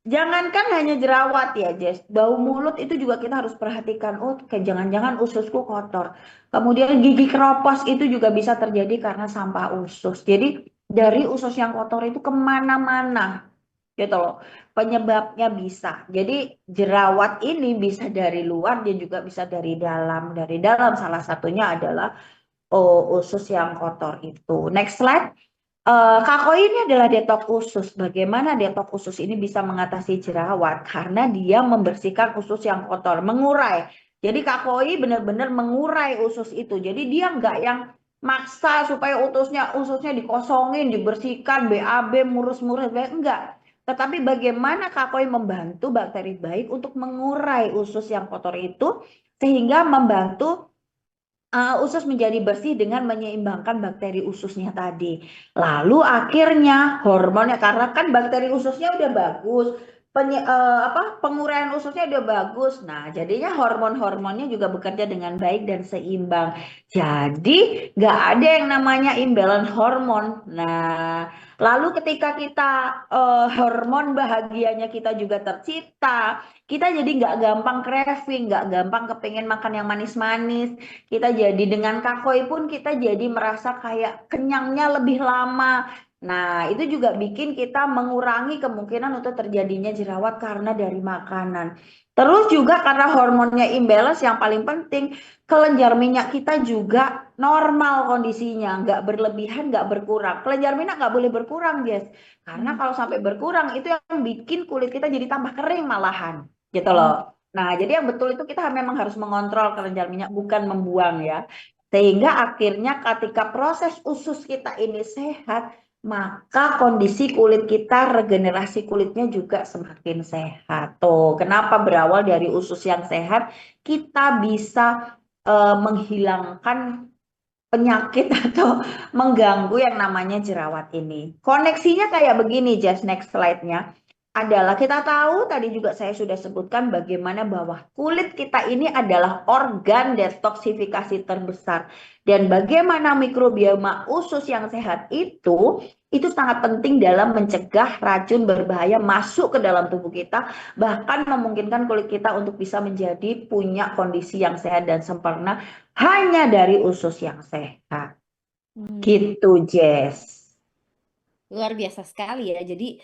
Jangankan hanya jerawat ya, Jess. Bau mulut itu juga kita harus perhatikan. Oh, kayak jangan-jangan ususku kotor. Kemudian gigi keropos itu juga bisa terjadi karena sampah usus. Jadi dari usus yang kotor itu kemana-mana gitu loh. Penyebabnya bisa. Jadi jerawat ini bisa dari luar dan juga bisa dari dalam. Dari dalam salah satunya adalah usus yang kotor itu. Next slide. Kak Koi ini adalah detok usus. Bagaimana detok usus ini bisa mengatasi jerawat? Karena dia membersihkan usus yang kotor, mengurai. Jadi Kak Koi benar-benar mengurai usus itu. Jadi dia nggak yang maksa supaya ususnya dikosongin, dibersihkan, BAB, murus-murus, enggak. Tetapi bagaimana Kak Koi membantu bakteri baik untuk mengurai usus yang kotor itu sehingga membantu usus menjadi bersih dengan menyeimbangkan bakteri ususnya tadi. Lalu akhirnya hormonnya karena kan bakteri ususnya udah bagus, penguraian ususnya udah bagus. Nah, jadinya hormon-hormonnya juga bekerja dengan baik dan seimbang. Jadi nggak ada yang namanya imbalance hormon. Nah, lalu ketika kita hormon bahagianya kita juga tercipta, kita jadi nggak gampang craving, nggak gampang kepengen makan yang manis-manis. Kita jadi dengan kakoi pun kita jadi merasa kayak kenyangnya lebih lama. Nah, itu juga bikin kita mengurangi kemungkinan untuk terjadinya jerawat karena dari makanan. Terus juga karena hormonnya imbalance yang paling penting, kelenjar minyak kita juga normal kondisinya, nggak berlebihan, nggak berkurang. Kelenjar minyak nggak boleh berkurang, guys. Karena Hmm. kalau sampai berkurang itu yang bikin kulit kita jadi tambah kering malahan, gitu Hmm. loh. Nah, jadi yang betul itu kita memang harus mengontrol kelenjar minyak, bukan membuang ya. Sehingga akhirnya ketika proses usus kita ini sehat, maka kondisi kulit kita, regenerasi kulitnya juga semakin sehat. Tuh, kenapa berawal dari usus yang sehat, kita bisa menghilangkan penyakit atau mengganggu yang namanya jerawat ini. Koneksinya kayak begini, just next slide-nya adalah kita tahu tadi juga saya sudah sebutkan bagaimana bahwa kulit kita ini adalah organ detoksifikasi terbesar dan bagaimana mikrobioma usus yang sehat itu sangat penting dalam mencegah racun berbahaya masuk ke dalam tubuh kita, bahkan memungkinkan kulit kita untuk bisa menjadi punya kondisi yang sehat dan sempurna hanya dari usus yang sehat. Hmm. Gitu, Jess. Luar biasa sekali ya. Jadi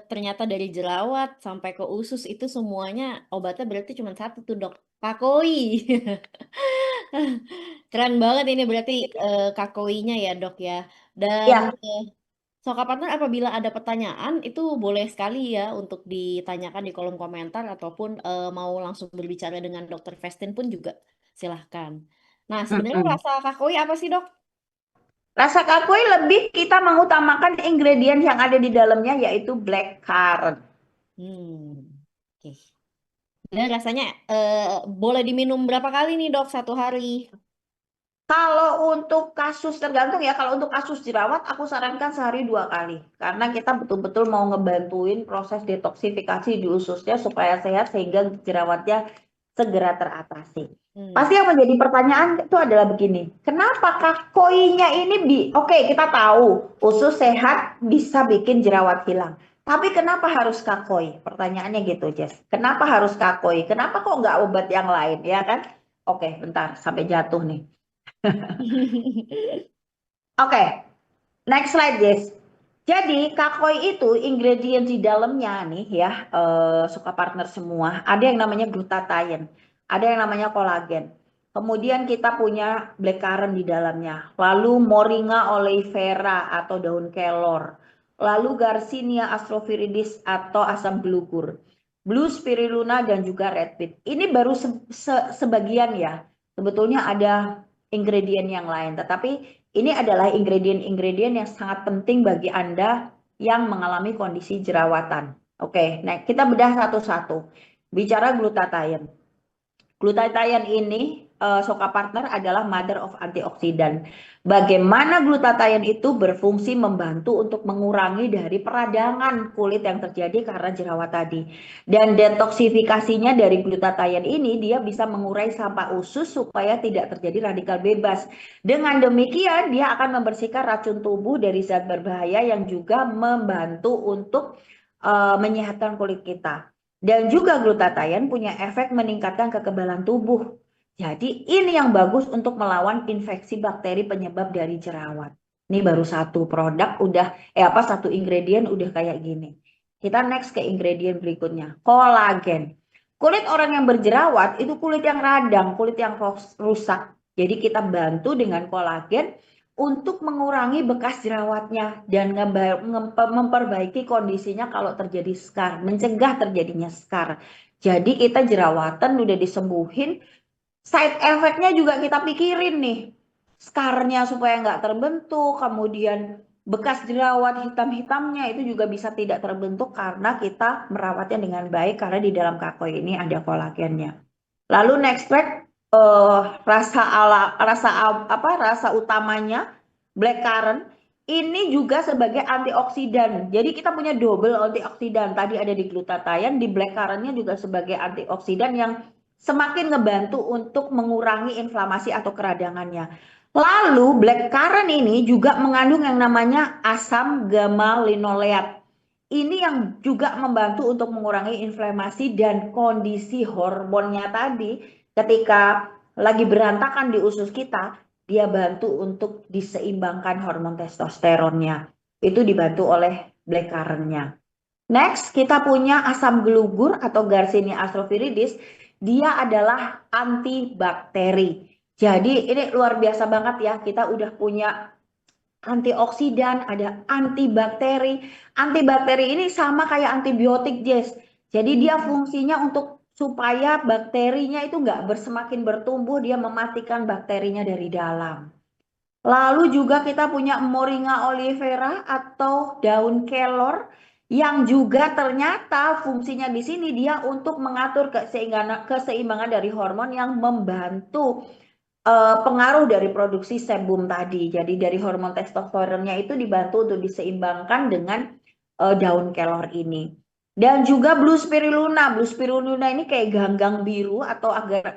ternyata dari jerawat sampai ke usus itu semuanya obatnya berarti cuma satu tuh dok, kakoi. Keren banget ini berarti kakoinya ya dok ya. Dan Ya, Soka Partner apabila ada pertanyaan itu boleh sekali ya untuk ditanyakan di kolom komentar ataupun mau langsung berbicara dengan Dokter Festin pun juga silahkan. Nah sebenarnya mm-mm. rasa kakoi apa sih dok? Rasa kakui lebih kita mengutamakan ingredient yang ada di dalamnya yaitu black currant. Oke. Dan rasanya boleh diminum berapa kali nih dok satu hari? Kalau untuk kasus tergantung ya, kalau untuk kasus jerawat aku sarankan sehari 2 kali. Karena kita betul-betul mau ngebantuin proses detoksifikasi di ususnya supaya sehat sehingga jerawatnya segera teratasi. Hmm. Pasti yang menjadi pertanyaan itu adalah begini, kenapakah koinya ini oke, kita tahu usus sehat bisa bikin jerawat hilang. Tapi kenapa harus kakoi? Pertanyaannya gitu, Jess. Kenapa harus kakoi? Kenapa kok nggak obat yang lain, ya kan? Oke, bentar, sampai jatuh nih. Oke, next slide, Jess. Jadi kakoi itu ingredient di dalamnya nih ya, suka partner semua. Ada yang namanya glutathione, ada yang namanya kolagen. Kemudian kita punya blackcurrant di dalamnya. Lalu Moringa oleifera atau daun kelor. Lalu Garcinia astroviridis atau asam gelugur. Blue spirulina dan juga red beet. Ini baru sebagian ya. Sebetulnya ada ingredient yang lain, tetapi ini adalah ingredient-ingredient yang sangat penting bagi Anda yang mengalami kondisi jerawatan. Oke, nah kita bedah satu-satu. Bicara glutathione. Glutathione ini Soka Partner adalah mother of antioksidan. Bagaimana glutathione itu berfungsi membantu untuk mengurangi dari peradangan kulit yang terjadi karena jerawat tadi. Dan detoksifikasinya dari glutathione ini dia bisa mengurai sampah usus supaya tidak terjadi radikal bebas. Dengan demikian dia akan membersihkan racun tubuh dari zat berbahaya yang juga membantu untuk menyehatkan kulit kita. Dan juga glutathione punya efek meningkatkan kekebalan tubuh. Jadi ini yang bagus untuk melawan infeksi bakteri penyebab dari jerawat. Ini baru satu produk udah satu ingredient udah kayak gini. Kita next ke ingredient berikutnya, kolagen. Kulit orang yang berjerawat itu kulit yang radang, kulit yang rusak. Jadi kita bantu dengan kolagen untuk mengurangi bekas jerawatnya dan memperbaiki kondisinya kalau terjadi scar, mencegah terjadinya scar. Jadi kita jerawatan udah disembuhin, side effect-nya juga kita pikirin nih. Scarnya supaya nggak terbentuk, kemudian bekas jerawat hitam-hitamnya itu juga bisa tidak terbentuk karena kita merawatnya dengan baik karena di dalam kakao ini ada kolagennya. Lalu next track rasa utamanya blackcurrant ini juga sebagai antioksidan. Jadi kita punya double antioksidan. Tadi ada di glutathione, di blackcurrantnya juga sebagai antioksidan yang semakin ngebantu untuk mengurangi inflamasi atau keradangannya. Lalu blackcurrant ini juga mengandung yang namanya asam gamma linoleat. Ini yang juga membantu untuk mengurangi inflamasi dan kondisi hormonnya tadi ketika lagi berantakan di usus kita, dia bantu untuk diseimbangkan hormon testosteronnya. Itu dibantu oleh blackcurrant-nya. Next, kita punya asam gelugur atau Garcinia astroviridis. Dia adalah antibakteri. Jadi ini luar biasa banget ya. Kita udah punya antioksidan, ada antibakteri. Antibakteri ini sama kayak antibiotik, Jess. Jadi dia fungsinya untuk supaya bakterinya itu nggak semakin bertumbuh, dia mematikan bakterinya dari dalam. Lalu juga kita punya Moringa oleifera atau daun kelor yang juga ternyata fungsinya di sini dia untuk mengatur keseimbangan dari hormon yang membantu pengaruh dari produksi sebum tadi. Jadi dari hormon testosteronnya itu dibantu untuk diseimbangkan dengan daun kelor ini. Dan juga blue spirulina. Blue spirulina ini kayak ganggang biru atau agar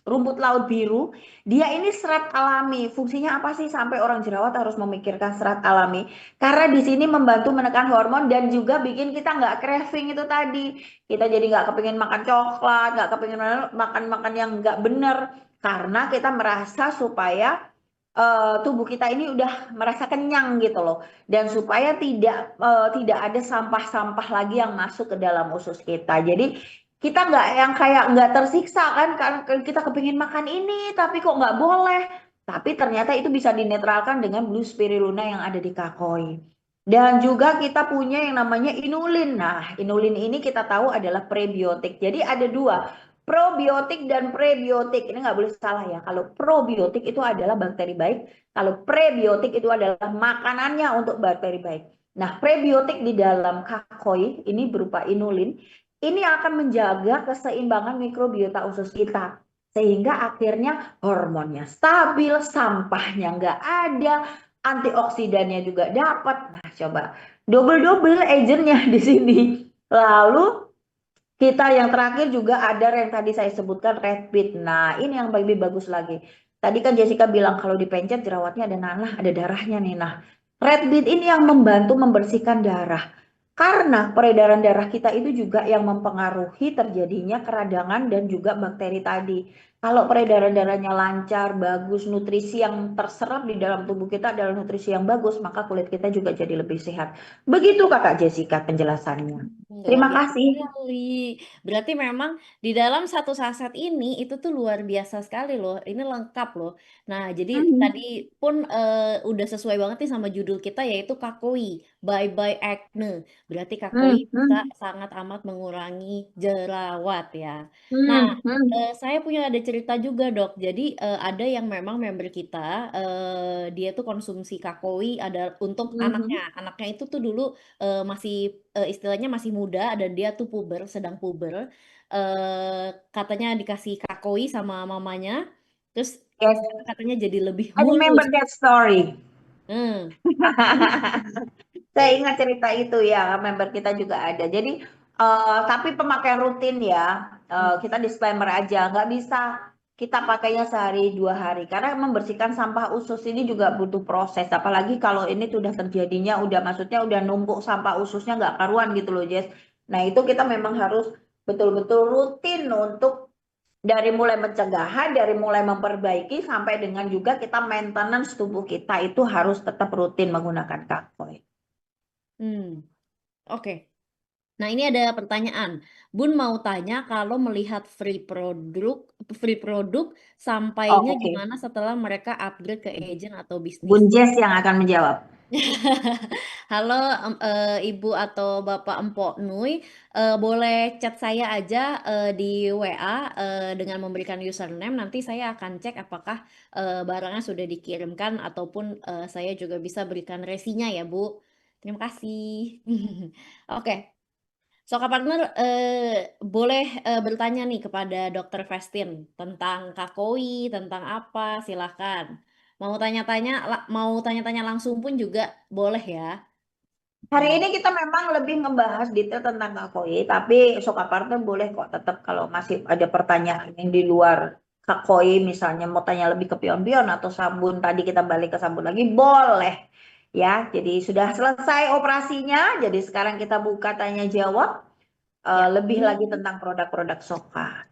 rumput laut biru. Dia ini serat alami. Fungsinya apa sih sampai orang jerawat harus memikirkan serat alami? Karena di sini membantu menekan hormon dan juga bikin kita nggak craving itu tadi. Kita jadi nggak kepingin makan coklat, nggak kepingin makan-makan yang nggak bener karena kita merasa supaya tubuh kita ini udah merasa kenyang gitu loh, dan supaya tidak ada sampah-sampah lagi yang masuk ke dalam usus kita. Jadi kita nggak yang kayak nggak tersiksa kan karena kita kepingin makan ini tapi kok nggak boleh, tapi ternyata itu bisa dinetralkan dengan blue spirulina yang ada di kakoi. Dan juga kita punya yang namanya inulin. Nah, inulin ini kita tahu adalah prebiotik. Jadi ada dua, probiotik dan prebiotik. Ini nggak boleh salah ya. Kalau probiotik itu adalah bakteri baik, kalau prebiotik itu adalah makanannya untuk bakteri baik. Nah, prebiotik di dalam kakoi ini berupa inulin, ini akan menjaga keseimbangan mikrobiota usus kita. Sehingga akhirnya hormonnya stabil, sampahnya nggak ada, antioksidannya juga dapat. Nah, coba double-double agentnya di sini. Lalu kita yang terakhir juga ada yang tadi saya sebutkan red beet. Nah, ini yang lebih bagus lagi. Tadi kan Jessica bilang kalau dipencet jerawatnya ada nanah, ada darahnya nih. Nah, red beet ini yang membantu membersihkan darah. Karena peredaran darah kita itu juga yang mempengaruhi terjadinya keradangan dan juga bakteri tadi. Kalau peredaran darahnya lancar, bagus, nutrisi yang terserap di dalam tubuh kita adalah nutrisi yang bagus, maka kulit kita juga jadi lebih sehat. Begitu Kakak Jessica penjelasannya. Luar Terima biasa kasih. sekali. Berarti memang di dalam satu saset ini itu tuh luar biasa sekali loh. Ini lengkap loh. Nah, jadi tadi Mhm. pun udah sesuai banget nih sama judul kita yaitu Kakoi, Bye Bye Acne. Berarti Kakoi Hmm, bisa hmm, sangat amat mengurangi jerawat ya. Nah, hmm, hmm, saya punya ada cerita juga dok. Jadi ada yang memang member kita, dia tuh konsumsi kakoi ada untuk anaknya. mhm. Anaknya itu tuh dulu masih istilahnya masih muda dan dia tuh puber, sedang puber. Katanya dikasih kakoi sama mamanya. Terus Yes, katanya jadi lebih I remember mulus. that story. Hmm. Saya ingat cerita itu ya, member kita juga ada. Jadi, tapi pemakaian rutin ya, kita disclaimer aja, nggak bisa kita pakainya sehari 2 hari karena membersihkan sampah usus ini juga butuh proses. Apalagi kalau ini sudah terjadinya, udah maksudnya udah numpuk sampah ususnya nggak karuan gitu loh, Jess. Nah itu kita memang harus betul-betul rutin untuk dari mulai pencegahan, dari mulai memperbaiki sampai dengan juga kita maintenance tubuh kita itu harus tetap rutin menggunakan kakoi. Hmm. Oke. Nah, ini ada pertanyaan. Bun mau tanya kalau melihat free produk Oh, sampainya oke. gimana setelah mereka upgrade ke agent atau bisnis? Bun Jess yang akan menjawab. Halo Ibu atau Bapak Empok Nui, boleh chat saya aja di WA dengan memberikan username. Nanti saya akan cek apakah barangnya sudah dikirimkan ataupun saya juga bisa berikan resinya ya Bu. Terima kasih. Oke, Soka Partner boleh bertanya nih kepada Dokter Vestin tentang kakoi, tentang apa, silahkan. Mau tanya-tanya langsung pun juga boleh ya. Hari Hmm. ini kita memang lebih ngebahas detail tentang kakoi, tapi Soka Partner boleh kok tetap kalau masih ada pertanyaan yang di luar kakoi, misalnya mau tanya lebih ke pion-pion atau sabun, tadi kita balik ke sabun lagi, boleh. Ya, jadi sudah selesai operasinya, jadi sekarang kita buka tanya jawab, Ya, lebih lagi tentang produk-produk Soka.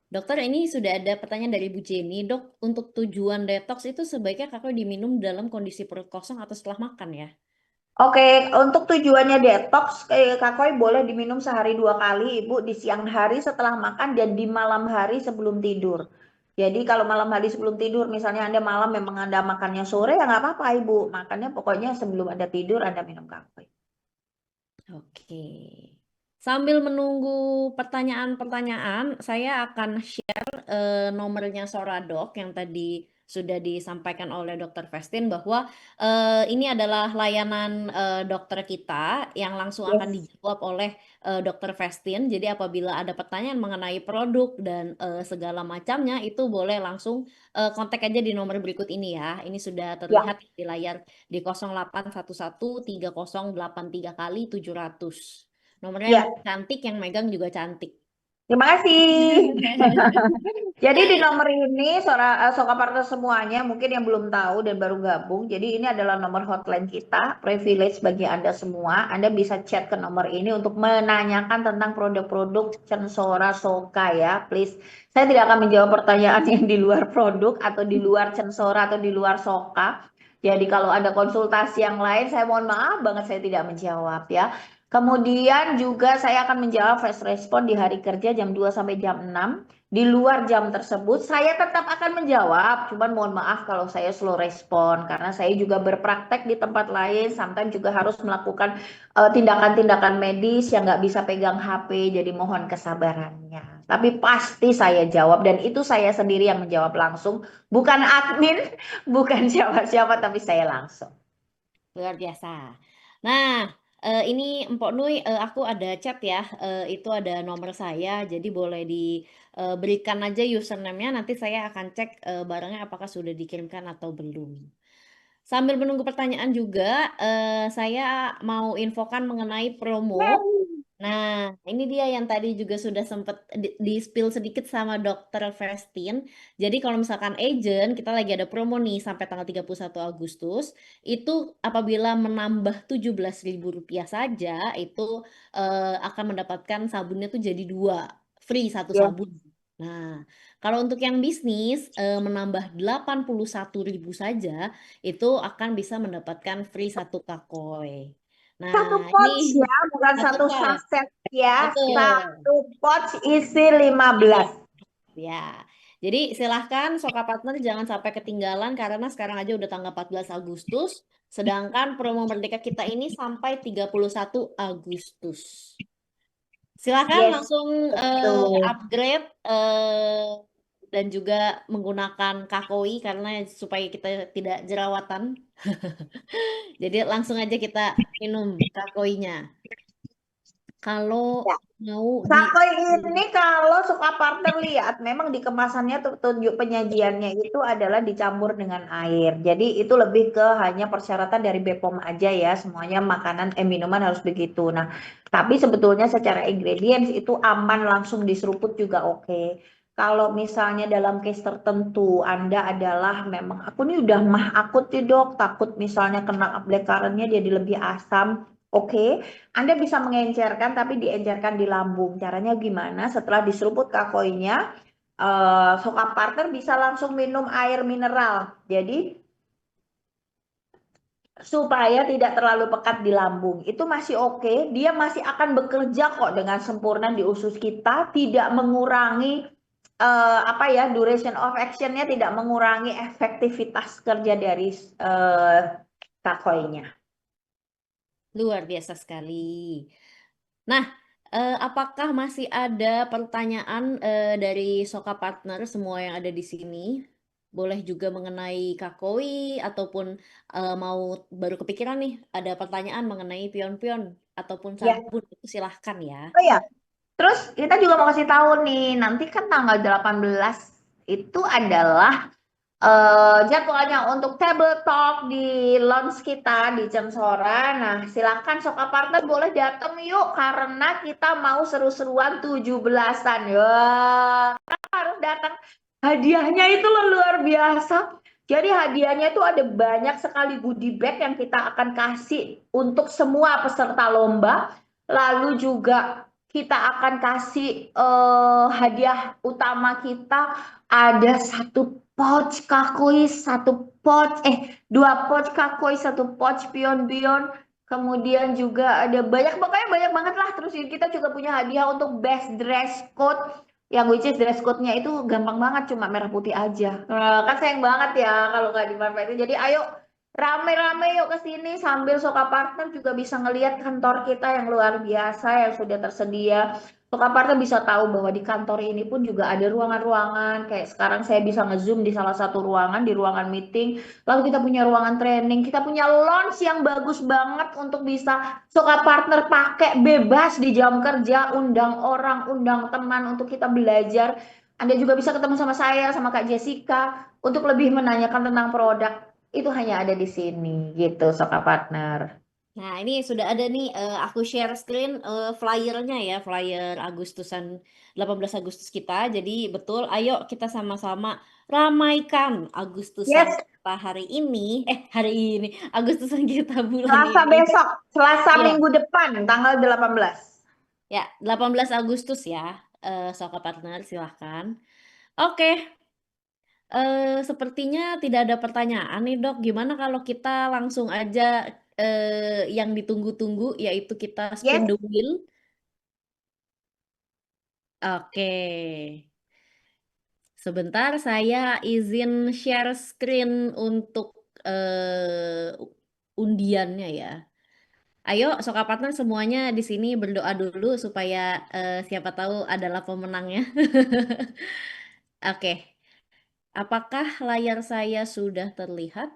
dokter ini sudah ada pertanyaan dari Bu Jenny. Dok, untuk tujuan detox itu sebaiknya kakak diminum dalam kondisi perut kosong atau setelah makan ya? Oke, untuk tujuannya detox, kakoi boleh diminum sehari 2 kali, Ibu, di siang hari setelah makan dan di malam hari sebelum tidur. Jadi kalau malam hari sebelum tidur, misalnya Anda malam memang Anda makannya sore, ya nggak apa-apa, Ibu. Makannya pokoknya sebelum Anda tidur, Anda minum kakoi. Oke. Sambil menunggu pertanyaan-pertanyaan, saya akan share nomornya Soradok yang tadi sudah disampaikan oleh Dokter Vestin bahwa ini adalah layanan dokter kita yang langsung akan Yes. dijawab oleh Dokter Vestin. Jadi apabila ada pertanyaan mengenai produk dan segala macamnya itu boleh langsung kontak aja di nomor berikut ini ya. Ini sudah Ya, terlihat di layar di 0811 3083 kali 700. Nomornya ya. emang cantik, yang megang juga cantik. Terima kasih. Jadi di nomor ini Soka Partner semuanya mungkin yang belum tahu dan baru gabung. Jadi ini adalah nomor hotline kita, privilege bagi Anda semua. Anda bisa chat ke nomor ini untuk menanyakan tentang produk-produk Censora Soka ya, please. Saya tidak akan menjawab pertanyaan yang di luar produk atau di luar Censora atau di luar Soka. Jadi kalau ada konsultasi yang lain, saya mohon maaf banget saya tidak menjawab ya. Kemudian juga saya akan menjawab fast respon di hari kerja jam 2 sampai jam 6. Di luar jam tersebut saya tetap akan menjawab, cuman mohon maaf kalau saya slow respon karena saya juga berpraktek di tempat lain, sometimes juga harus melakukan tindakan-tindakan medis yang nggak bisa pegang HP, jadi mohon kesabarannya. Tapi pasti saya jawab dan itu saya sendiri yang menjawab langsung, bukan admin, bukan siapa-siapa, tapi saya langsung. Luar biasa. Nah, ini Empok Nui, aku ada chat ya. Itu ada nomor saya, jadi boleh diberikan aja username-nya. Nanti saya akan cek barangnya apakah sudah dikirimkan atau belum. Sambil menunggu pertanyaan juga, saya mau infokan mengenai promo. Nah, ini dia yang tadi juga sudah sempat di-spill sedikit sama Dokter Vestin. Jadi kalau misalkan agent, kita lagi ada promo nih sampai tanggal 31 Agustus. Itu apabila menambah Rp17.000 saja, itu akan mendapatkan sabunnya tuh jadi dua, free satu Ya. sabun. Nah, kalau untuk yang bisnis menambah 81.000 saja, itu akan bisa mendapatkan free satu kakoi. Nah, Satu ini pouch ya, bukan satu satu pot, saset ya. betul. Satu pouch isi 15. Ya. Jadi silahkan Soka Partner jangan sampai ketinggalan karena sekarang aja udah tanggal 14 Agustus. Sedangkan promo Merdeka kita ini sampai 31 Agustus. Silahkan Yes, langsung betul. upgrade dan juga menggunakan kakoi karena supaya kita tidak jerawatan. Jadi langsung aja kita minum kakoinya. kalau Ya. mau di Sakoi ini kalau suka partner lihat, memang di kemasannya tuh tunjuk penyajiannya itu adalah dicampur dengan air. Jadi itu lebih ke hanya persyaratan dari BPOM aja ya, semuanya makanan minuman harus begitu. Nah, tapi sebetulnya secara ingredients itu aman langsung diseruput juga oke. Kalau misalnya dalam case tertentu Anda adalah memang aku nih udah mah akut nih dok, takut misalnya kena blackcurrantnya jadi lebih asam. Oke, anda bisa mengencerkan tapi diencerkan di lambung. Caranya gimana? Setelah diseruput kakoinya, Soka Partner bisa langsung minum air mineral. Jadi supaya tidak terlalu pekat di lambung. Itu masih oke, dia masih akan bekerja kok dengan sempurna di usus kita, tidak mengurangi apa ya duration of actionnya, tidak mengurangi efektivitas kerja dari kakoinya. luar biasa sekali. Nah, apakah masih ada pertanyaan dari Soka Partner semua yang ada di sini? Boleh juga mengenai Kakoi ataupun mau baru kepikiran nih ada pertanyaan mengenai pion-pion ataupun Ya, sabun itu silahkan ya. oh ya. Terus kita juga mau kasih tahu nih, nanti kan tanggal 18 itu adalah jadwalnya untuk table talk di launch kita di Cemsora. Nah, silakan Soka Partner boleh datang yuk karena kita mau seru-seruan 17-an. Ya, harus datang. Hadiahnya itu loh luar biasa. Jadi hadiahnya itu ada banyak sekali goodie bag yang kita akan kasih untuk semua peserta lomba. Lalu juga kita akan kasih hadiah utama kita ada satu pouch kakui, satu pouch dua pouch kakui, satu pouch pion-pion. Kemudian juga ada banyak, pokoknya banyak banget lah. Terus kita juga punya hadiah untuk best dress code, yang which is dress code-nya itu gampang banget, cuma merah putih aja. Kan sayang banget ya kalau nggak dimanfaatin. Jadi ayo rame-rame yuk ke sini, sambil Soka Partner juga bisa ngelihat kantor kita yang luar biasa yang sudah tersedia. Soka Partner bisa tahu bahwa di kantor ini pun juga ada ruangan-ruangan. Kayak sekarang saya bisa nge-zoom di salah satu ruangan, di ruangan meeting. Lalu kita punya ruangan training, kita punya lounge yang bagus banget untuk bisa Soka Partner pakai bebas di jam kerja, undang orang, undang teman untuk kita belajar. Anda juga bisa ketemu sama saya, sama Kak Jessica untuk lebih menanyakan tentang produk. Itu hanya ada di sini gitu, Soka Partner. Nah, ini sudah ada nih, aku share screen flyernya ya, flyer Agustusan 18 Agustus kita. Jadi betul, ayo kita sama-sama ramaikan Agustusan Yes, kita hari ini, hari ini, Agustusan kita bulan Selasa ini. besok, Selasa Iya, minggu depan, tanggal 18. ya, 18 Agustus ya, Soka Partner, silahkan. Oke, sepertinya tidak ada pertanyaan nih dok. Gimana kalau kita langsung aja yang ditunggu-tunggu, yaitu kita spin Yes, the wheel. Oke, sebentar saya izin share screen untuk undiannya ya. Ayo, Soka Partner semuanya di sini berdoa dulu supaya siapa tahu adalah pemenangnya. Oke, apakah layar saya sudah terlihat?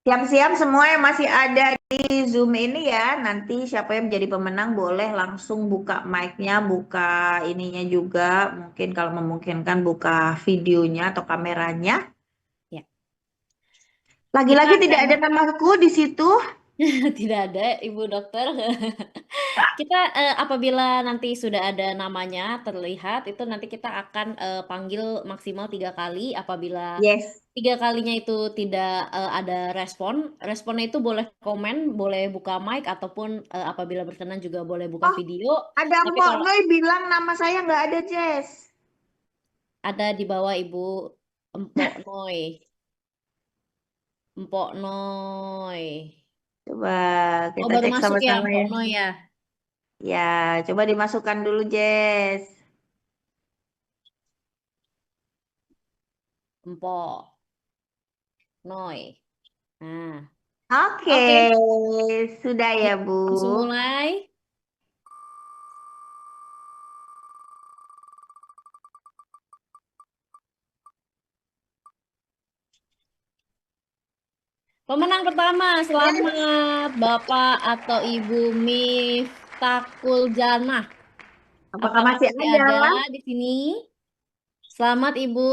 siap-siap semua yang masih ada di Zoom ini ya. Nanti siapa yang menjadi pemenang boleh langsung buka mic-nya, buka ininya juga. Mungkin kalau memungkinkan buka videonya atau kameranya. Ya, kita Lagi-lagi tidak akan ada namaku di situ. tidak ada, Ibu Dokter. Kita apabila nanti sudah ada namanya terlihat, itu nanti kita akan panggil maksimal 3 kali. Apabila Yes. 3 kalinya itu tidak ada respon, responnya itu boleh komen, boleh buka mic, ataupun apabila berkenan juga boleh buka Oh, video. ada Tapi Mpok kalau Noi bilang nama saya nggak ada, Jess. ada di bawah Ibu Empok Noi, Empok Noi. Coba Oh, kita baru cek masuk ya, sama-sama Empok ya. Noi ya. Ya, coba dimasukkan dulu, Jess. Empok Noi. Nah, Oke, oke. sudah ya, Kita Bu. langsung mulai. Pemenang pertama, selamat Bapak atau Ibu Miftakul Janah. Apakah Apakah masih masih ada? ada di sini? Selamat Ibu.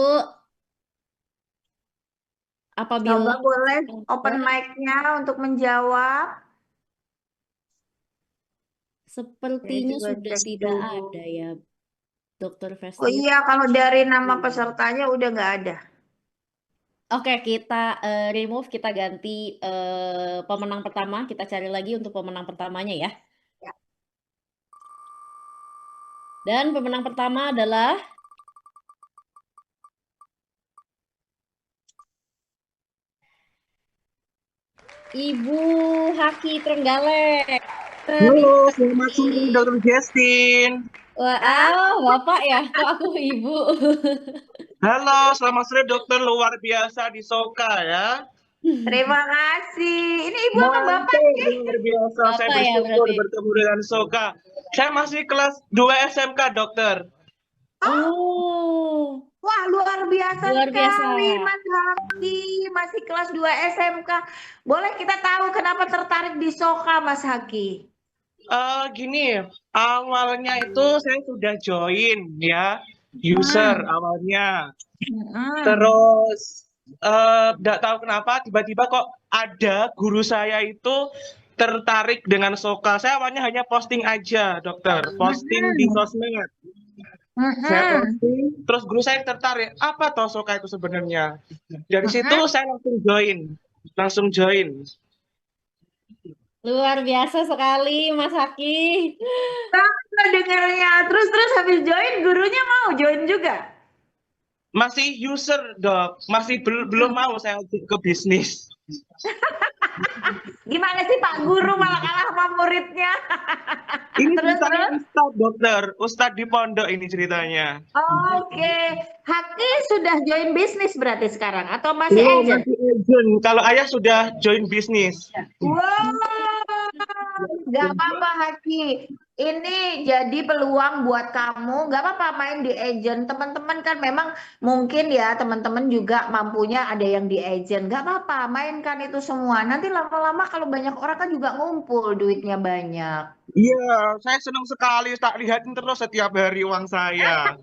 Coba Apabila boleh masih open ada, mic-nya untuk menjawab. Saya sepertinya juga sudah cek tidak dulu. ada ya, Dokter Oh Festi. iya, kalau dari nama pesertanya udah nggak ada. Oke, kita remove, kita ganti pemenang pertama. Kita cari lagi untuk pemenang pertamanya ya. Ya. Dan pemenang pertama adalah Ibu Haki Trenggalek. Halo, Terima selamat sore kasih. Dr. Justin. Wah, Bapak ya? Kok aku Ibu? Halo, selamat sore dokter, luar biasa di Soka ya. Terima kasih. Ini ibu apa bapak Mantul, sih? luar biasa. Saya Bapak ya bersyukur berarti? bertemu dengan Soka. Saya masih kelas 2 SMK dokter. Oh, Wah, luar biasa luar biasa. sekali Mas Haki. Masih kelas 2 SMK. Boleh kita tahu kenapa tertarik di Soka, Mas Haki? Gini, awalnya itu saya sudah join ya, user Hmm. awalnya. Hmm. Terus nggak tahu kenapa tiba-tiba kok ada guru saya itu tertarik dengan Soka. Saya awalnya hanya posting aja, dokter, posting di Hmm. sosmed. Saya Hmm. posting, terus guru saya tertarik. Apa toh Soka itu sebenarnya? Dari situ Hmm. saya langsung join. Luar biasa sekali, Mas Haki. Bangga dengarnya. Terus habis join, gurunya mau join juga. Masih user dok, masih belum mau saya ke bisnis. Gimana sih Pak Guru malah kalah sama muridnya? Ini ceritanya Terus? Ustadz dokter, Ustadz di pondok ini ceritanya. Oke. Haki sudah join bisnis berarti sekarang atau masih Belum, agent? masih agent. Kalau ayah sudah join bisnis. Wow, nggak apa-apa Haki. Ini jadi peluang buat kamu. Nggak apa-apa main di agent. Teman-teman kan memang mungkin ya teman-teman juga mampunya ada yang di agent. Nggak apa-apa, mainkan itu semua. Nanti lama-lama kalau banyak orang kan juga ngumpul duitnya banyak. Iya, saya senang sekali tak lihatin terus setiap hari uang saya.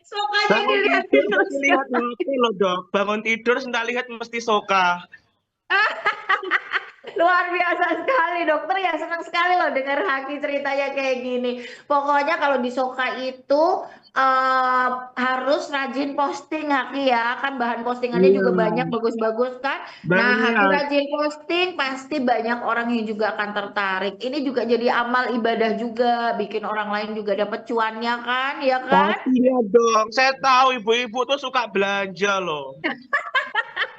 Sukanya Bangun dilihatin tidur terus. mesti lihat HP loh dok. Bangun tidur sentak lihat mesti Soka. Luar biasa sekali dokter ya, senang sekali loh dengar Haki ceritanya kayak gini. Pokoknya kalau di Soka itu harus rajin posting Haki ya, kan bahan postingannya Iya, juga banyak bagus-bagus kan. Nah Haki banyak. rajin posting pasti banyak orang yang juga akan tertarik. Ini juga jadi amal ibadah juga, bikin orang lain juga dapat cuannya kan, ya kan? Pastinya dong. Saya tahu ibu-ibu tuh suka belanja loh.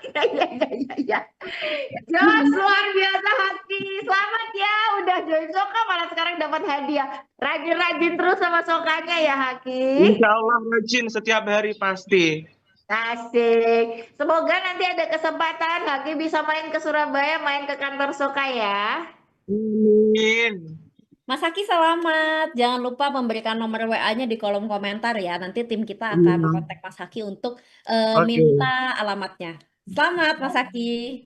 Iya, iya, iya, iya, iya. Jos, luar biasa Haki. Selamat ya, udah join Soka malah sekarang dapat hadiah. Rajin-rajin terus sama Sokanya ya Haki. Insya Allah rajin setiap hari pasti. Asik. Semoga nanti ada kesempatan Haki bisa main ke Surabaya, main ke kantor Soka ya. Amin. Mas Haki selamat. Jangan lupa memberikan nomor WA-nya di kolom komentar ya. Nanti tim kita akan Iya. kontak Mas Haki untuk Oke. minta alamatnya. Selamat Mas Haki.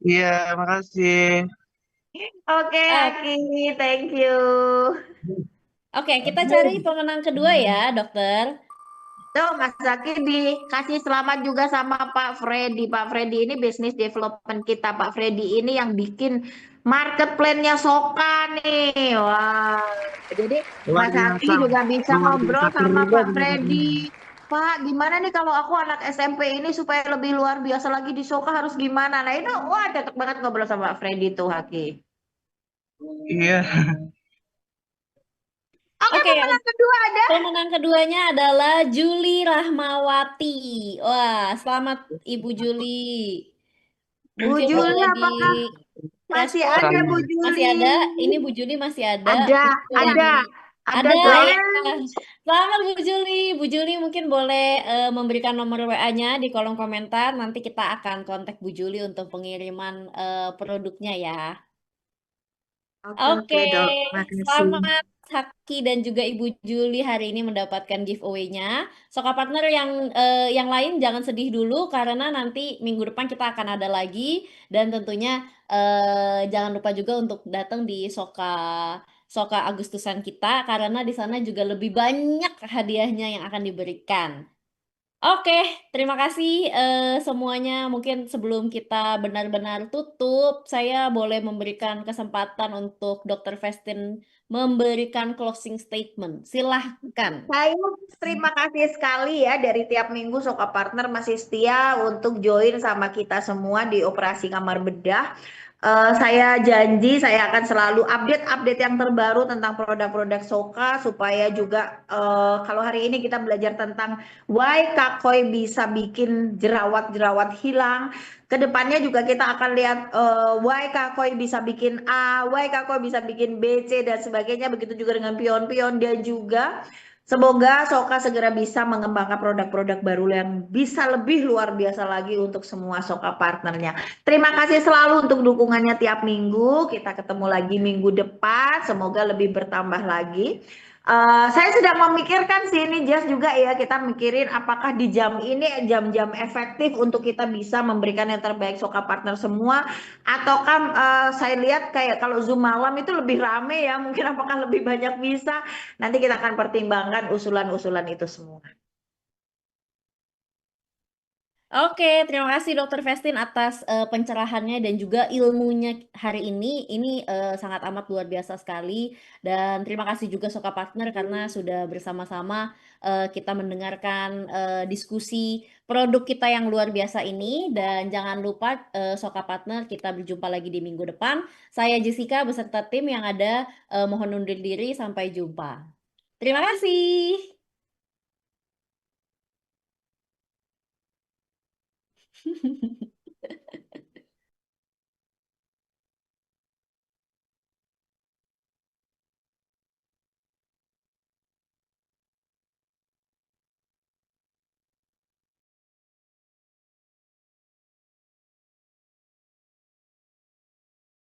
Iya, makasih. Oke Eh, Haki, thank you. Oke, kita cari pemenang kedua ya, dokter. Tuh Mas Zaki dikasih selamat juga sama Pak Freddy. Pak Freddy ini bisnis development kita. Pak Freddy ini yang bikin market plan-nya Soka nih. Wah, jadi Luar Mas Zaki biasa. juga bisa Luar biasa ngobrol sama keren Pak ini. Freddy. Pak, gimana nih kalau aku anak SMP ini supaya lebih luar biasa lagi di Soka harus gimana? Nah itu, wah cocok banget ngobrol sama Pak Freddy tuh, Haki. Iya. Oke, Oke, pemenang kedua ada. pemenang keduanya adalah Juli Rahmawati. Wah, selamat Ibu Juli. Bu Mungkin Juli, boleh apakah masih direspon. ada Bu Masih Juli? ada? Ini Bu Juli masih ada. Ada, Mungkin boleh ada, ada ada ya. guys. Selamat Bu Juli. Bu Juli mungkin boleh memberikan nomor WA-nya di kolom komentar. Nanti kita akan kontak Bu Juli untuk pengiriman produknya ya. Oke, Oke, oke, Dok. Makasih. selamat Haki dan juga Ibu Juli hari ini mendapatkan giveaway-nya. Soka Partner yang lain jangan sedih dulu karena nanti minggu depan kita akan ada lagi dan tentunya jangan lupa juga untuk datang di Soka Agustusan kita karena di sana juga lebih banyak hadiahnya yang akan diberikan. Oke, terima kasih semuanya. Mungkin sebelum kita benar-benar tutup, saya boleh memberikan kesempatan untuk Dr. Vestin memberikan closing statement. Silahkan. Saya terima kasih sekali ya dari tiap minggu Soka Partner masih setia untuk join sama kita semua di operasi kamar bedah. Saya janji saya akan selalu update-update yang terbaru tentang produk-produk Soka supaya juga kalau hari ini kita belajar tentang why Kakoi bisa bikin jerawat-jerawat hilang. Kedepannya juga kita akan lihat why Kakoi bisa bikin A, why Kakoi bisa bikin B, C dan sebagainya. Begitu juga dengan pion-pion dan juga semoga Soka segera bisa mengembangkan produk-produk baru yang bisa lebih luar biasa lagi untuk semua Soka partnernya. Terima kasih selalu untuk dukungannya tiap minggu. Kita ketemu lagi minggu depan. Semoga lebih bertambah lagi. Saya sedang memikirkan sih ini Jas juga ya, kita mikirin apakah di jam ini jam-jam efektif untuk kita bisa memberikan yang terbaik Soka partner semua, ataukah saya lihat kayak kalau Zoom malam itu lebih rame ya, mungkin apakah lebih banyak bisa. Nanti kita akan pertimbangkan usulan-usulan itu semua. Oke, terima kasih Dokter Vestin atas pencerahannya dan juga ilmunya hari ini. Ini sangat amat luar biasa sekali. Dan terima kasih juga Soka Partner karena sudah bersama-sama kita mendengarkan diskusi produk kita yang luar biasa ini. Dan jangan lupa Soka Partner, kita berjumpa lagi di minggu depan. Saya Jessica beserta tim yang ada mohon undur diri. Sampai jumpa. Terima kasih.